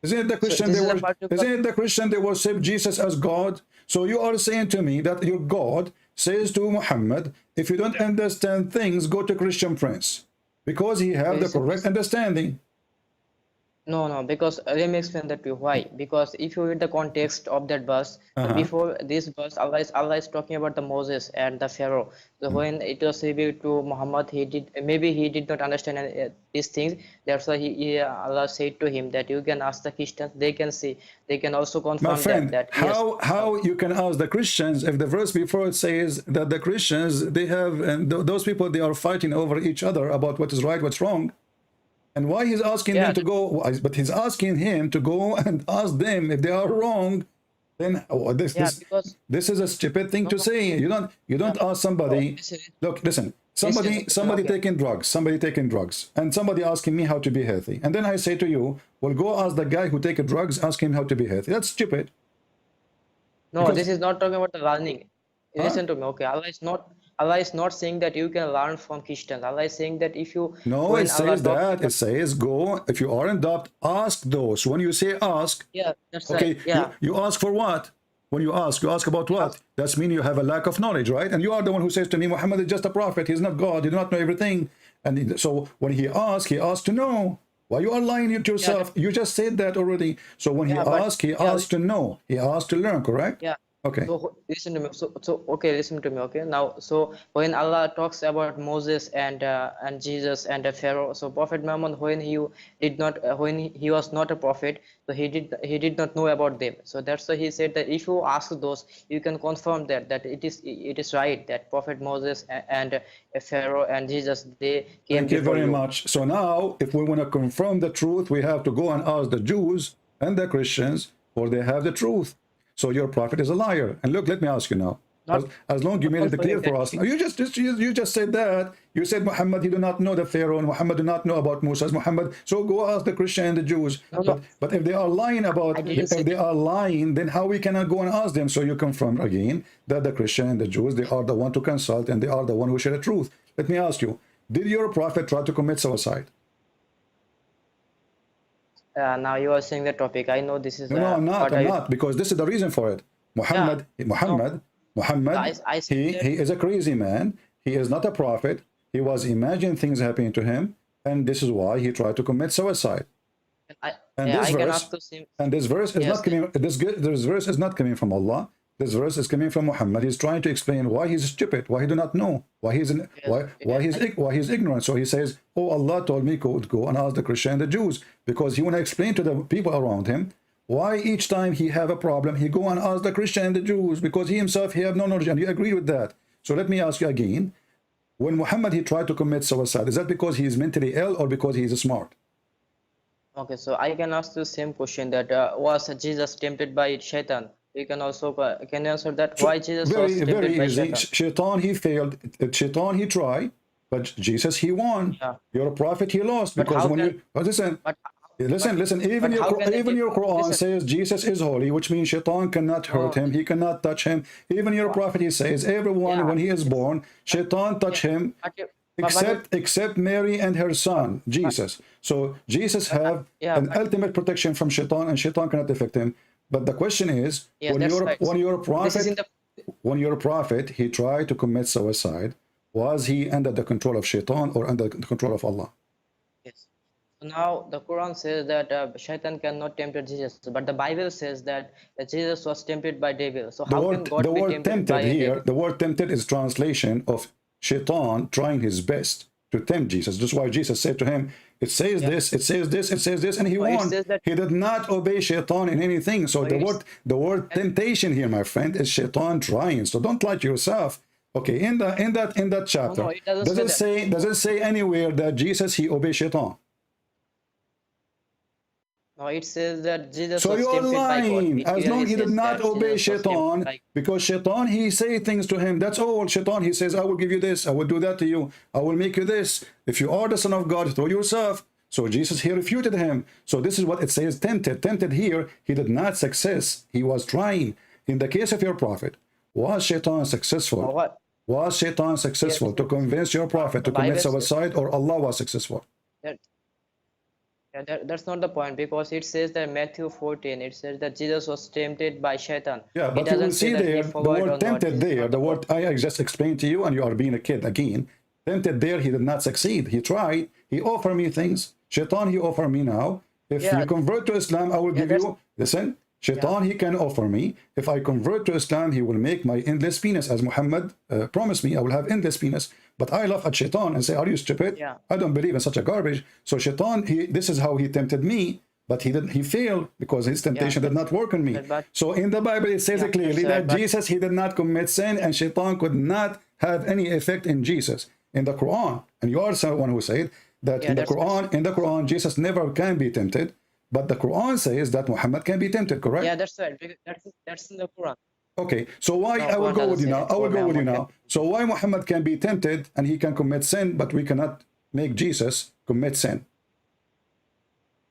Isn't it the Christian isn't it the Christian they worship Jesus as God? So you are saying to me that your God says to Muhammad, if you don't understand things, go to Christian prince because he have the correct understanding. No, because let me explain that to you. Why? Because if you read the context of that verse, before this verse, Allah is talking about the Moses and the Pharaoh. So when it was revealed to Muhammad, he did not understand these things. That's why Allah said to him that you can ask the Christians. They can see. They can also confirm. My friend, that how you can ask the Christians if the verse before it says that the Christians they have and those people they are fighting over each other about what is right, what's wrong. And why he's asking them to go, but he's asking him to go and ask them if they are wrong. Then this is a stupid thing to say. You don't ask somebody. Look, listen. Somebody taking drugs, and somebody asking me how to be healthy, and then I say to you, well, go ask the guy who take drugs, ask him how to be healthy. That's stupid. No, this is not talking about the learning. Listen to me, okay? Allah is not saying that you can learn from Christians. Allah is saying that if you it says that it says go if you are in doubt, ask those. When you say ask, that's okay, right. Yeah. you ask for what? When you ask about what? That's mean you have a lack of knowledge, right? And you are the one who says to me, Muhammad is just a prophet. He's not God. He does not know everything. And so when he asks to know. Why you are lying to yourself? You just said that already. So when he asks to know. He asked to learn, correct? Yeah. Okay. So listen to me. Okay, listen to me. Okay. Now, so when Allah talks about Moses and Jesus and Pharaoh, so Prophet Muhammad, when he was not a prophet, so he did not know about them. So that's why he said that if you ask those, you can confirm that it is right that Prophet Moses and Pharaoh and Jesus they came. Thank you very much. So now, if we want to confirm the truth, we have to go and ask the Jews and the Christians, for they have the truth. So your prophet is a liar. And look, let me ask you now. As long as you made it clear for us. You just said that. You said Muhammad, he do not know the Pharaoh, and Muhammad do not know about Moses. Muhammad, so go ask the Christian and the Jews. But if they are lying then how we cannot go and ask them? So you confirm again that the Christian and the Jews, they are the one to consult and they are the one who share the truth. Let me ask you, did your prophet try to commit suicide? Now you are saying the topic. I know this is. No, I'm not, because this is the reason for it. Muhammad, he is a crazy man. He is not a prophet. He was imagining things happening to him, and this is why he tried to commit suicide. This verse is not coming from Allah. This verse is coming from Muhammad. He's trying to explain why he's stupid, why he do not know, why he's ignorant. So he says, "Oh, Allah told me go and ask the Christian and the Jews," because he want to explain to the people around him why each time he have a problem, he go and ask the Christian and the Jews, because he himself he have no knowledge, and you agree with that. So let me ask you again: when Muhammad he tried to commit suicide, is that because he is mentally ill or because he is smart? Okay, so I can ask the same question that was Jesus tempted by Shaitan? You can also can you answer that? Why Jesus was tempted by Shaitan? Shaitan he failed. Shaitan he tried, but Jesus he won. You're a prophet, he lost, because when you listen. Even your Quran says Jesus is holy, which means Shaitan cannot hurt him. He cannot touch him. Even your prophet he says everyone when he is born, Shaitan touch him. Except Mary and her son Jesus. So Jesus have an ultimate protection from Shaitan, and Shaitan cannot affect him. But the question is, when you're a prophet, he tried to commit suicide. Was he under the control of Shaitan or under the control of Allah? Yes. So now the Quran says that Shaitan cannot tempt Jesus, but the Bible says that Jesus was tempted by devil. So how can God be tempted by devil? The word tempted is translation of Shaitan trying his best to tempt Jesus. That's why Jesus said to him, it says this, it says this, it says this, and he won. He did not obey Shaitan in anything. So the word temptation here, my friend, is Shaitan trying. So don't lie to yourself. Okay, in that chapter, does it say anywhere that Jesus he obeyed Shaitan? No, it says that Jesus So was you are tempted by God. lying. It As long clearly he did says not that obey Jesus was tempted Shaitan, by because Shaitan, he say things to him. That's all. Shaitan, he says, I will give you this. I will do that to you. I will make you this. If you are the Son of God, throw yourself. So Jesus, he refuted him. So this is what it says, tempted. Tempted here, he did not success. He was trying. In the case of your prophet, was Shaitan successful? what? Was Shaitan successful to convince your prophet to commit Bible says suicide, or Allah was successful? that, that's not the point, because it says that Matthew 14, it says that Jesus was tempted by Shaitan. Yeah, It but you will doesn't say see that he there, the followed or word not. tempted This is there, not the the word point. I just explained to you, and you are being a kid again. Tempted there, he did not succeed. He tried. He offered me things. Shaitan, he offered me now. If Yeah. you convert to Islam, I will give that's- you, listen, Shaitan, he can offer me. If I convert to Islam, he will make my endless penis. As Muhammad promised me, I will have endless penis. But I laugh at Shaitan and say, are you stupid? Yeah. I don't believe in such a garbage. So Shaitan, this is how he tempted me. But he failed because his temptation did not work on me. but- So in the Bible, it says Yeah, clearly that's that but- Jesus, he did not commit sin, and Shaitan could not have any effect in Jesus. In the Quran, and you are someone who said that Yeah, in the that's- Quran, Jesus never can be tempted, but the Quran says that Muhammad can be tempted, correct? Yeah, that's right. Because that's in the Quran. Okay, so why, No, I will Quran go with doesn't you say now. that. I will go with you Muhammad now. So why Muhammad can be tempted and he can commit sin, but we cannot make Jesus commit sin?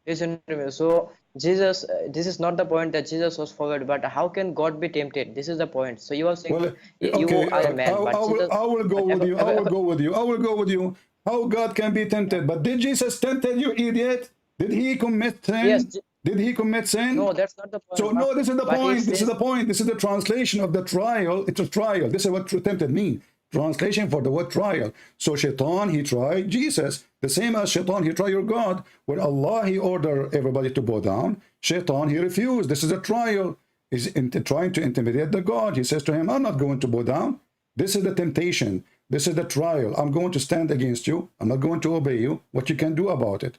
Listen to me. So Jesus, this is not the point that Jesus was followed, but how can God be tempted? This is the point. So you are saying Well, you okay, are a man, but Jesus. I will go with you. I will go with you. I will go with you. How God can be tempted? But did Jesus tempted you, idiot? Did he commit sin? Yes. Did he commit sin? No, that's not the point. So no, this is the but it point. This is says- the point. This is the translation of the trial. It's a trial. This is what tempted mean. Translation for the word trial. So Shaitan, he tried Jesus. The same as Shaitan, he tried your God. When Allah, he ordered everybody to bow down, Shaitan, he refused. This is a trial. He's trying to intimidate the God. He says to him, I'm not going to bow down. This is the temptation. This is the trial. I'm going to stand against you. I'm not going to obey you. What you can do about it.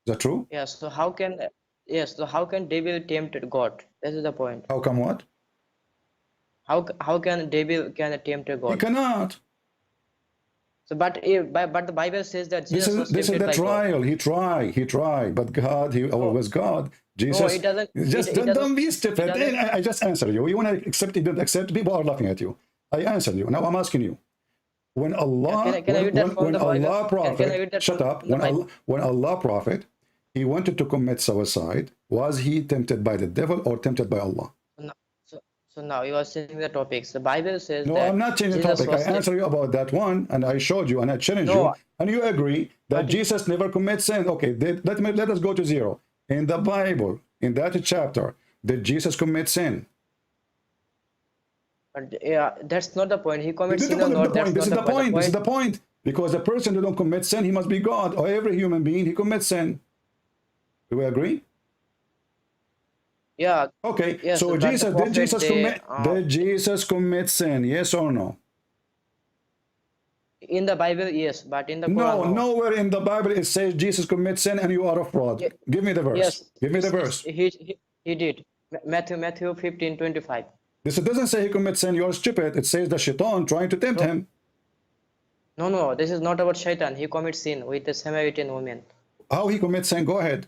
Is that true? Yes. So how can devil tempt God? This is the point. How come what? How can devil tempt He God? cannot. So but the Bible says that Jesus was This is tempted the by God. trial. He tried, but God, he was God. Jesus, it doesn't- just it don't doesn't- be stupid. it doesn't- I just answer you. You want to accept, you don't accept, people are laughing at you. I answered you. Now I'm asking you. When Allah, Can I read that from when the Bible? Allah prophet, Can I read that shut from up. the Bible? When Allah prophet, he wanted to commit suicide, was he tempted by the devil or tempted by Allah? So now you are changing the topics. The Bible says No, that I'm not changing the Jesus topic. I was answered you about that one, and I showed you, and I challenged No, you, and you agree that Jesus never commits sin. Okay, let us go to zero. In the Bible, in that chapter, did Jesus commit sin? But yeah, that's not the point. He commits This is sin or not. That's This is not the point. This is The the point. Because the person who don't commit sin, he must be God, or every human being, he commits sin. Do we agree? Yeah. Okay. Yes, So but the Jesus, prophet, did Jesus commit sin? Yes or no? In the Bible, yes, but in the Quran, No, nowhere in the Bible it says Jesus commits sin and you are a fraud. Yeah. Give me the verse. Yes. Give me the verse. He did. Matthew 15:25. This doesn't say he commits sin. You're stupid. It says the Shaitan trying to tempt him. No, this is not about Shaitan. He commits sin with the Samaritan woman. How he commits sin? Go ahead.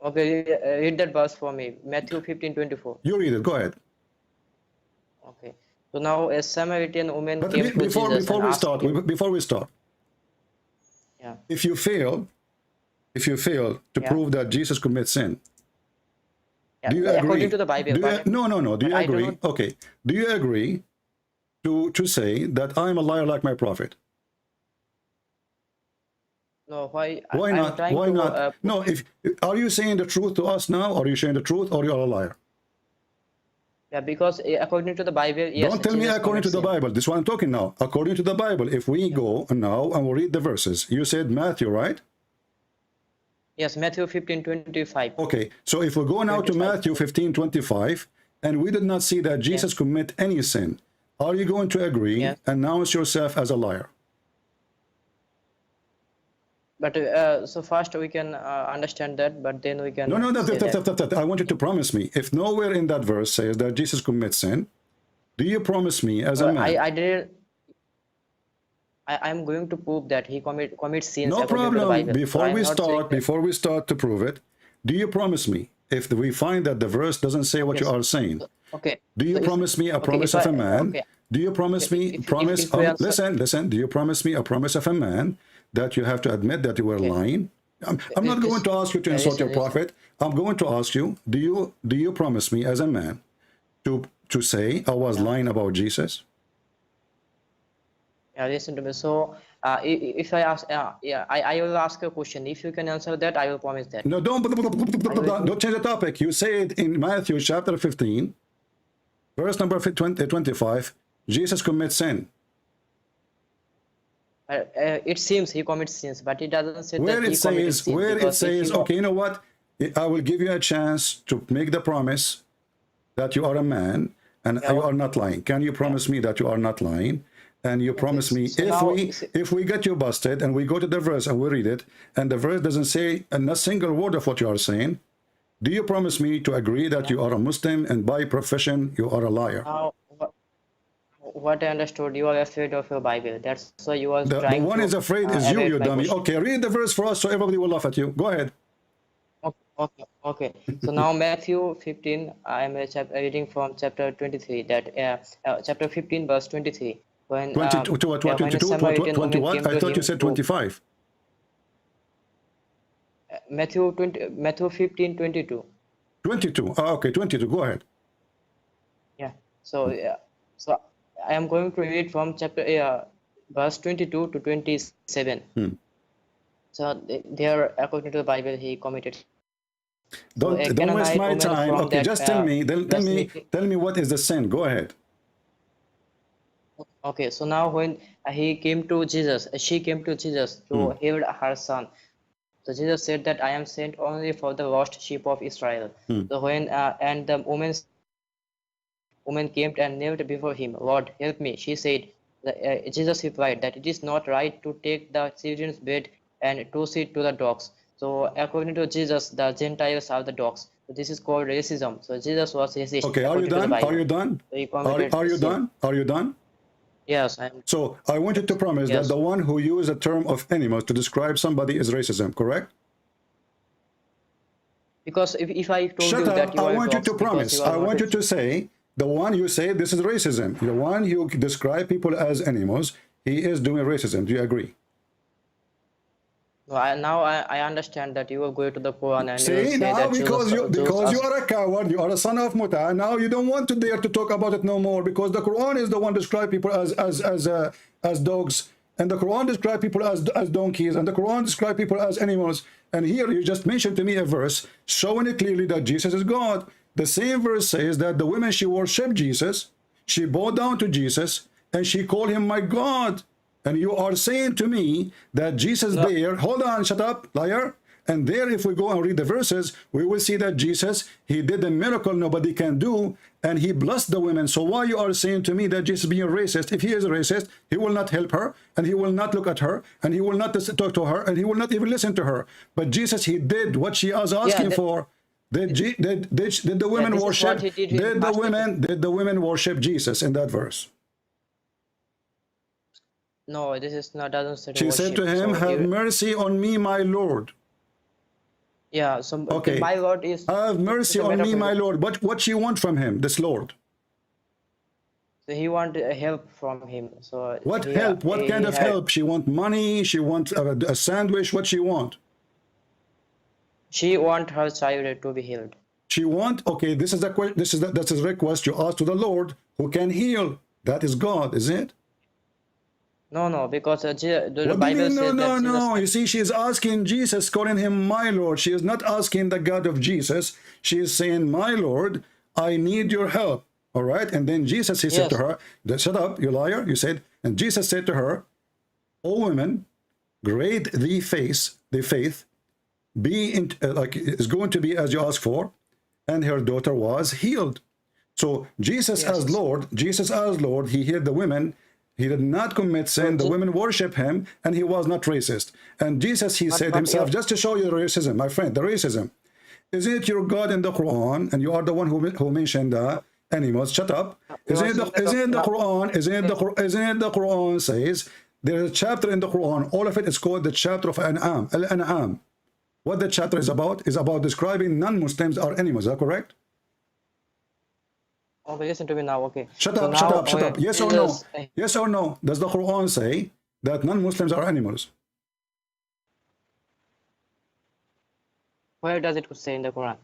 Okay, read that verse for me. Matthew 15:24. You read it. Go ahead. Okay. So now a Samaritan woman But came to before Jesus and asked him, before we start, yeah. if you fail to Yeah. prove that Jesus commits sin, Yeah, do you agree? according to the Bible. Do you, but- no. Do you but I do agree? not- Okay. Do you agree to say that I'm a liar like my prophet? No, why? Why I'm not? trying Why to, not? No. Are you saying the truth to us now, or are you saying the truth, or you are a liar? Yeah, because according to the Bible, yes. Don't tell me Jesus according to the commits sin. Bible. This is what I'm talking now. According to the Bible, if we go now and we'll read the verses, you said Matthew, right? Yes, Matthew 15:25. Okay, so if we go now to 25. Matthew 15:25, and we did not see that Jesus commit any sin, are you going to agree, Yes. announce yourself as a liar? But so first we can understand that, but then we can. No, say that. I want you to promise me. If nowhere in that verse says that Jesus commits sin, do you promise me as a man? I didn't. I'm going to prove that he commits sins No according to the problem. Bible. So Before I'm we not saying start, that. before we start to prove it, do you promise me, if we find that the verse doesn't say what you Yes. are saying, Okay. do you So promise me a promise if of I, a man? okay. Do you promise Okay, me, if we answer- listen, do you promise me a promise of a man that you have to admit that you were Okay. lying? I'm not going to ask you to insult your listen. prophet. I'm going to ask you, do you promise me as a man to say I was lying about Jesus? Yeah, listen to me. So, if I ask, I will ask a question. If you can answer that, I will promise that. No, don't change the topic. You say it in Matthew chapter 15, verse number 25, Jesus commits sin. It seems he commits sins, but it doesn't say Where that he it committed says, sin. where it because if says, you- okay, you know what? I will give you a chance to make the promise that you are a man and you are not lying. Can you promise me that you are not lying? And you promise me, so now- if we get you busted and we go to the verse and we read it, and the verse doesn't say a single word of what you are saying, do you promise me to agree that you are a Muslim and by profession you are a liar? Now, what I understood, you are afraid of your Bible. That's why you are The trying one to is afraid is you, evade you my dummy. question. Okay, read the verse for us so everybody will laugh at you. Go ahead. Okay. So now Matthew 15, I am reading from chapter 23. That chapter 15, verse 23. When 22, to what, when a 22, Samaritan 20 woman what? came I to thought you him said to- 25. Matthew 15, 22. 22. Oh, okay, 22. Go ahead. Yeah. So I am going to read from chapter verse 22 to 27. So there, according to the Bible, he committed. Don't waste Canaanite my woman time. from Okay, that, just tell me. Tell me what is the sin. Go ahead. Okay, so now when he came to Jesus, she came to Jesus to heal her son. So Jesus said that I am sent only for the lost sheep of Israel. So when and the woman came and knelt before him, Lord, help me. She said, Jesus replied that it is not right to take the children's bread and toss it to the dogs. So according to Jesus, the Gentiles are the dogs. So this is called racism. So Jesus was racist. Okay, are you according to the done? Bible. Are you done? So he committed Are you sin. done? Are you done? Yes, I'm. So I want you to promise that Yes. the one who used the term of animals to describe somebody is racism, correct? Because if I told Shut you that up. you I are want you dogs to because promise. you are I not want you racist. to say, the one you say this is racism. The one you describe people as animals, he is doing racism. Do you agree? No, I understand that you will go to the Quran and you will See, say now that because Jews you are a coward, you are a son of Muta, now you don't want to dare to talk about it no more because the Quran is the one describe people as dogs, and the Quran describe people as donkeys, and the Quran describe people as animals. And here you just mentioned to me a verse showing it clearly that Jesus is God. The same verse says that the woman, she worshiped Jesus, she bowed down to Jesus, and she called him my God. And you are saying to me that Jesus there, hold on, shut up, liar. And there, if we go and read the verses, we will see that Jesus, he did a miracle nobody can do, and he blessed the women. So why you are saying to me that Jesus being racist? If he is a racist, he will not help her, and he will not look at her, and he will not talk to her, and he will not even listen to her. But Jesus, he did what she was asking for. Did the women this is worship? what he did with Did the women worship Jesus in that verse? No, this is not doesn't say She said to him, have mercy on me, my Lord. Yeah, so Okay. my Lord is Have mercy on me, my Lord. What she want from him, this Lord? So he want help from him. So What help? What kind of help? She want money? She want a sandwich? What she want? She want her child to be healed. She want, okay, this is that's a request you ask to the Lord who can heal. That is God, is it? No, because the What Bible do you mean, says that no. Jesus, You see, she is asking Jesus, calling him my Lord. She is not asking the God of Jesus. She is saying, my Lord, I need your help. All right. And then Jesus, he said to her, shut up, you liar. You said, and Jesus said to her, O women, great the faith, be in, is going to be as you ask for. And her daughter was healed. So Jesus as Lord, he healed the women. He did not commit sin. The women worship him, and he was not racist. And Jesus, he said himself, just to show you the racism, my friend, the racism. Isn't it your God in the Quran, and you are the one who mentioned the animals? Shut up. Isn't it the Quran says There is a chapter in the Quran, all of it is called the chapter of An'am, Al-An'am. What the chapter is about describing non-Muslims are animals. Is that correct? Okay, listen to me now. Okay. Shut So up, now, shut up, shut up. Yes or no? Jesus- Yes or no? Does the Quran say that non-Muslims are animals? Where does it say in the Quran?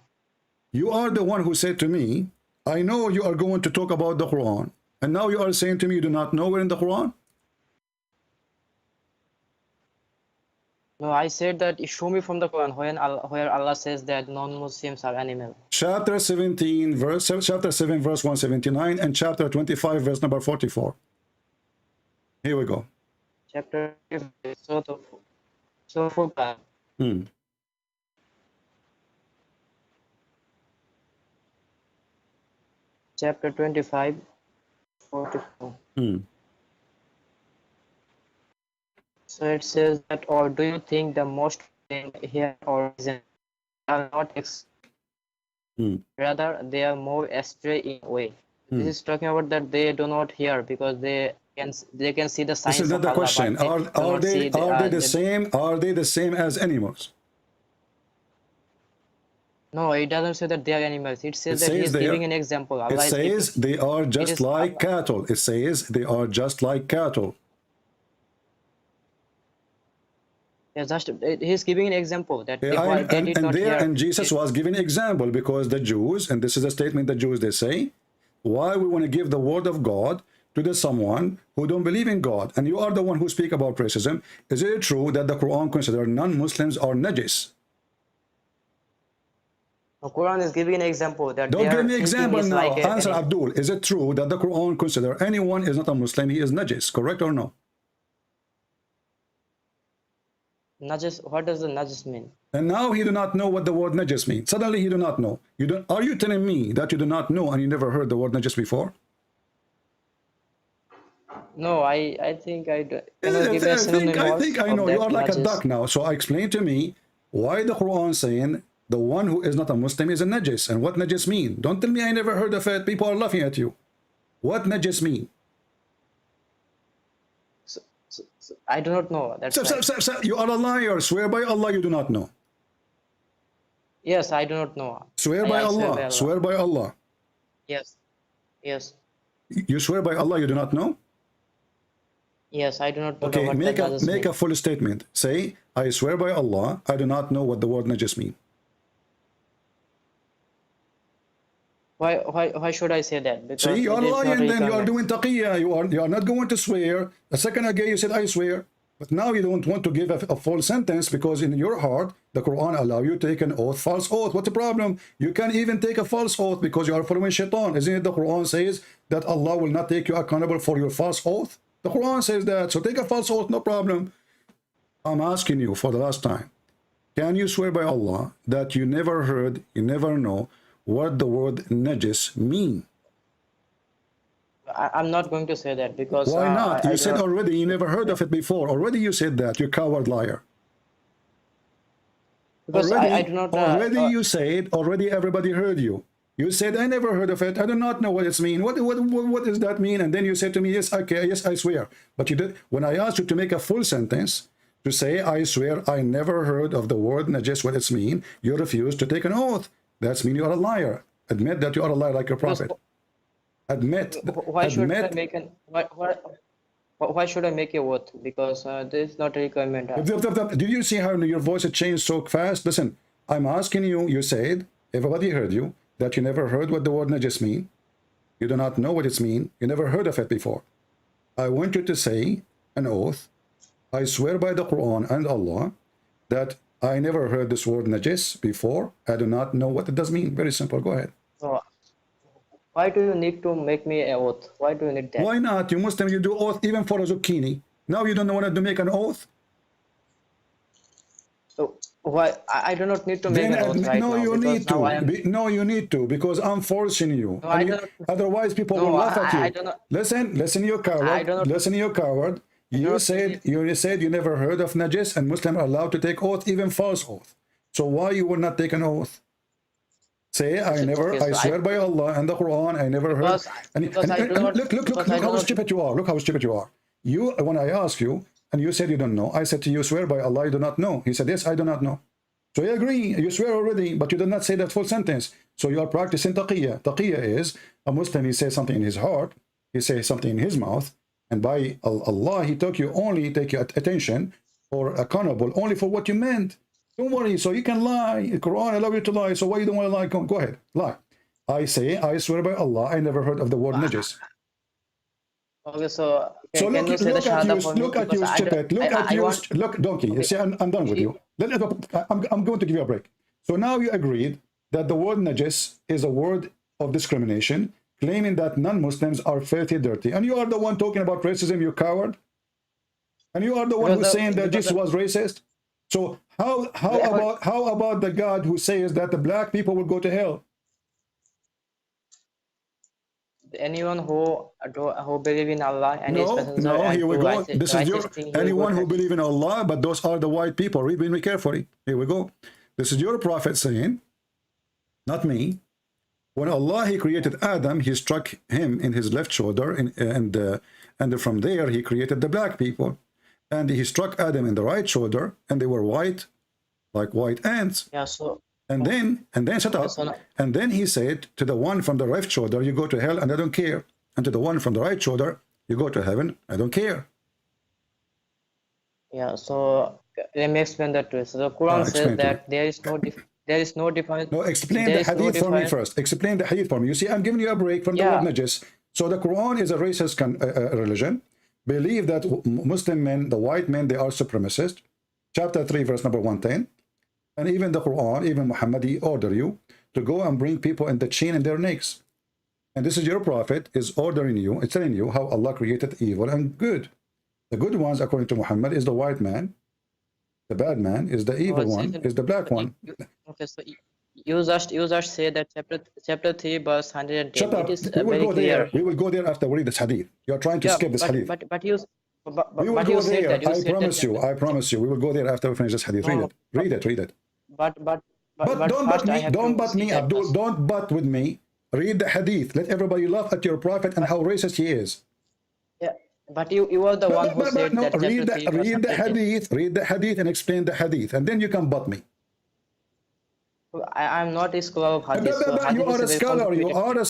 You are the one who said to me, I know you are going to talk about the Quran. And now you are saying to me you do not know where in the Quran? No, I said that show me from the Quran where Allah says that non-Muslims are animals. Chapter 17, chapter 7, verse 179, and chapter 25, verse number 44. Here we go. Chapter so Furqan. Hmm. Chapter 25, 44. Hmm. So it says that, or do you think the most here or are not rather they are more astray in a way. This is talking about that they do not hear because they can see the signs. This is not of the Allah, question. but Are they the same? Are they the same as animals? No, it doesn't say that they are animals. It says It that he says is they giving are- an example. It Allah says they are just is like Allah. cattle. It says they are just like cattle. Yeah, just he's giving an example that they, Yeah, they did not hear. and Jesus was giving example because the Jews, and this is a statement the Jews they say, why we want to give the word of God to the someone who don't believe in God, and you are the one who speak about racism. Is it true that the Quran consider non-Muslims are najis? The Quran is giving an example that Don't their give me thinking example is now. like Answer Abdul. Is it true that the Quran consider anyone is not a Muslim, he is najis? Correct or no? najis. What does the najis mean? And now he do not know what the word najis means. Suddenly he do not know. You don't. Are you telling me that you do not know and you never heard the word najis before? No, I think I do. Can you give me a synonym I think I of know. that You are like a najis? duck now. So explain to me why the Quran saying the one who is not a Muslim is a najis, and what najis mean? Don't tell me I never heard of it. People are laughing at you. What najis mean? So I do not know. That's right. You are a liar. Swear by Allah you do not know. Yes, I do not know. Swear by Allah. Swear by Allah. Yes. Yes. You swear by Allah you do not know? Yes, I do not know. Okay, what make that a najis make mean. a full statement. Say, I swear by Allah, I do not know what the word najis mean. Why should I say that? Because See, you are it is not lying then, you are recommended. doing taqiyya, you are not going to swear. A second ago you said I swear, but now you don't want to give a false sentence because in your heart, the Quran allow you to take an oath, false oath. What's the problem? You can't even take a false oath because you are following shaitan. Isn't it the Quran says that Allah will not take you accountable for your false oath? The Quran says that, so take a false oath, no problem. I'm asking you for the last time, can you swear by Allah that you never heard, you never know what the word najis mean? I'm not going to say that because Why not? I You do said not- already you never heard of it before. Already you said that, you coward liar. because Already, I do not you said, already everybody heard you. You said, I never heard of it. I do not know what it means. What does that mean? And then you said to me, yes, okay, yes, I swear. But you did, when I asked you to make a full sentence, to say, I swear, I never heard of the word najis, what it's mean, you refused to take an oath. That's mean you are a liar. Admit that you are a liar like your prophet. Admit. Why should I Admit. make an why should I make a oath? Because this is not a requirement. Did you see how your voice had changed so fast? Listen, I'm asking you, you said, everybody heard you, that you never heard what the word najis mean. You do not know what it's mean. You never heard of it before. I want you to say an oath. I swear by the Quran and Allah that I never heard this word najis before. I do not know what it does mean. Very simple. Go ahead. So, why do you need to make me an oath? Why do you need that? Why not? You Muslim, you do oath even for a zucchini. Now you don't want to make an oath? So why I do not need to make Then an oath right no, now. you because need now I to. am- No, you need to because I'm forcing you. No, I And don't- otherwise, people No, will laugh at you. I do not- Listen, you I coward. don't- Listen, you coward. You don't- said you never heard of najis, and Muslims are allowed to take oath, even false oath. So why you will not take an oath? Say, I never, okay, so I swear by Allah and the Quran, I never heard. Because I do not- Look because I how do not- stupid you are. Look how stupid you are. You, when I ask you, and you said you don't know. I said to you, swear by Allah, you do not know. He said, yes, I do not know. So you agree, you swear already, but you did not say that full sentence. So you are practicing taqiyya. Taqiyya is a Muslim, he says something in his heart, he says something in his mouth, and by Allah, he take your attention or accountable only for what you meant. Don't worry, so you can lie. The Quran allows you to lie, so why you don't want to lie? Go ahead, lie. I say, I swear by Allah, I never heard of the word najis. Okay, so So can you say the shahada for me? look at you, stupid. Look at you, look, donkey. Okay. See, I'm done with you. I'm going to give you a break. So now you agreed that the word najis is a word of discrimination, claiming that non-Muslims are filthy, dirty. And you are the one talking about racism, you coward. And you are the one who's saying that Jesus was racist. So how about the God who says that the black people will go to hell? Anyone who believe in Allah and His Messenger. No, here we go. Righteous, This is your anyone who believe in Allah, but those are the white people. Read me carefully. Here we go. This is your prophet saying, not me. When Allah he created Adam, he struck him in his left shoulder, and from there he created the black people, and he struck Adam in the right shoulder, and they were white, like white ants. Yeah. So. And then shut up. And then he said to the one from the left shoulder, you go to hell, and I don't care. And to the one from the right shoulder, you go to heaven, I don't care. Yeah. So let me explain that to you. So the Quran says that there is no difference. No, explain the hadith for me first. Explain the hadith for me. You see, I'm giving you a break from the word najis. So the Quran is a racist religion. Believe that Muslim men, the white men, they are supremacist. Chapter 3, verse number 110. And even the Quran, even Muhammad, he order you to go and bring people in the chain in their necks. And this is your prophet is ordering you, it's telling you how Allah created evil and good. The good ones, according to Muhammad, is the white man. The bad man is the evil one, is the black one. Okay, so you just say that chapter 3, verse 110. Shut up. It is We will very go clear. there. We will go there after we read this hadith. You are trying to skip this hadith. We will go there. I promise you. I promise you. We will go there after we finish this hadith. Read it. Read it. Read it. But don't butt me. Don't butt me, Abdul. Don't butt with me. Read the hadith. Let everybody laugh at your prophet and how racist he is. Yeah, but you are the one who said that. Read the hadith. Read the hadith and explain the hadith, and then you can butt me. I'm not a scholar of hadith. So you are a scholar. You are a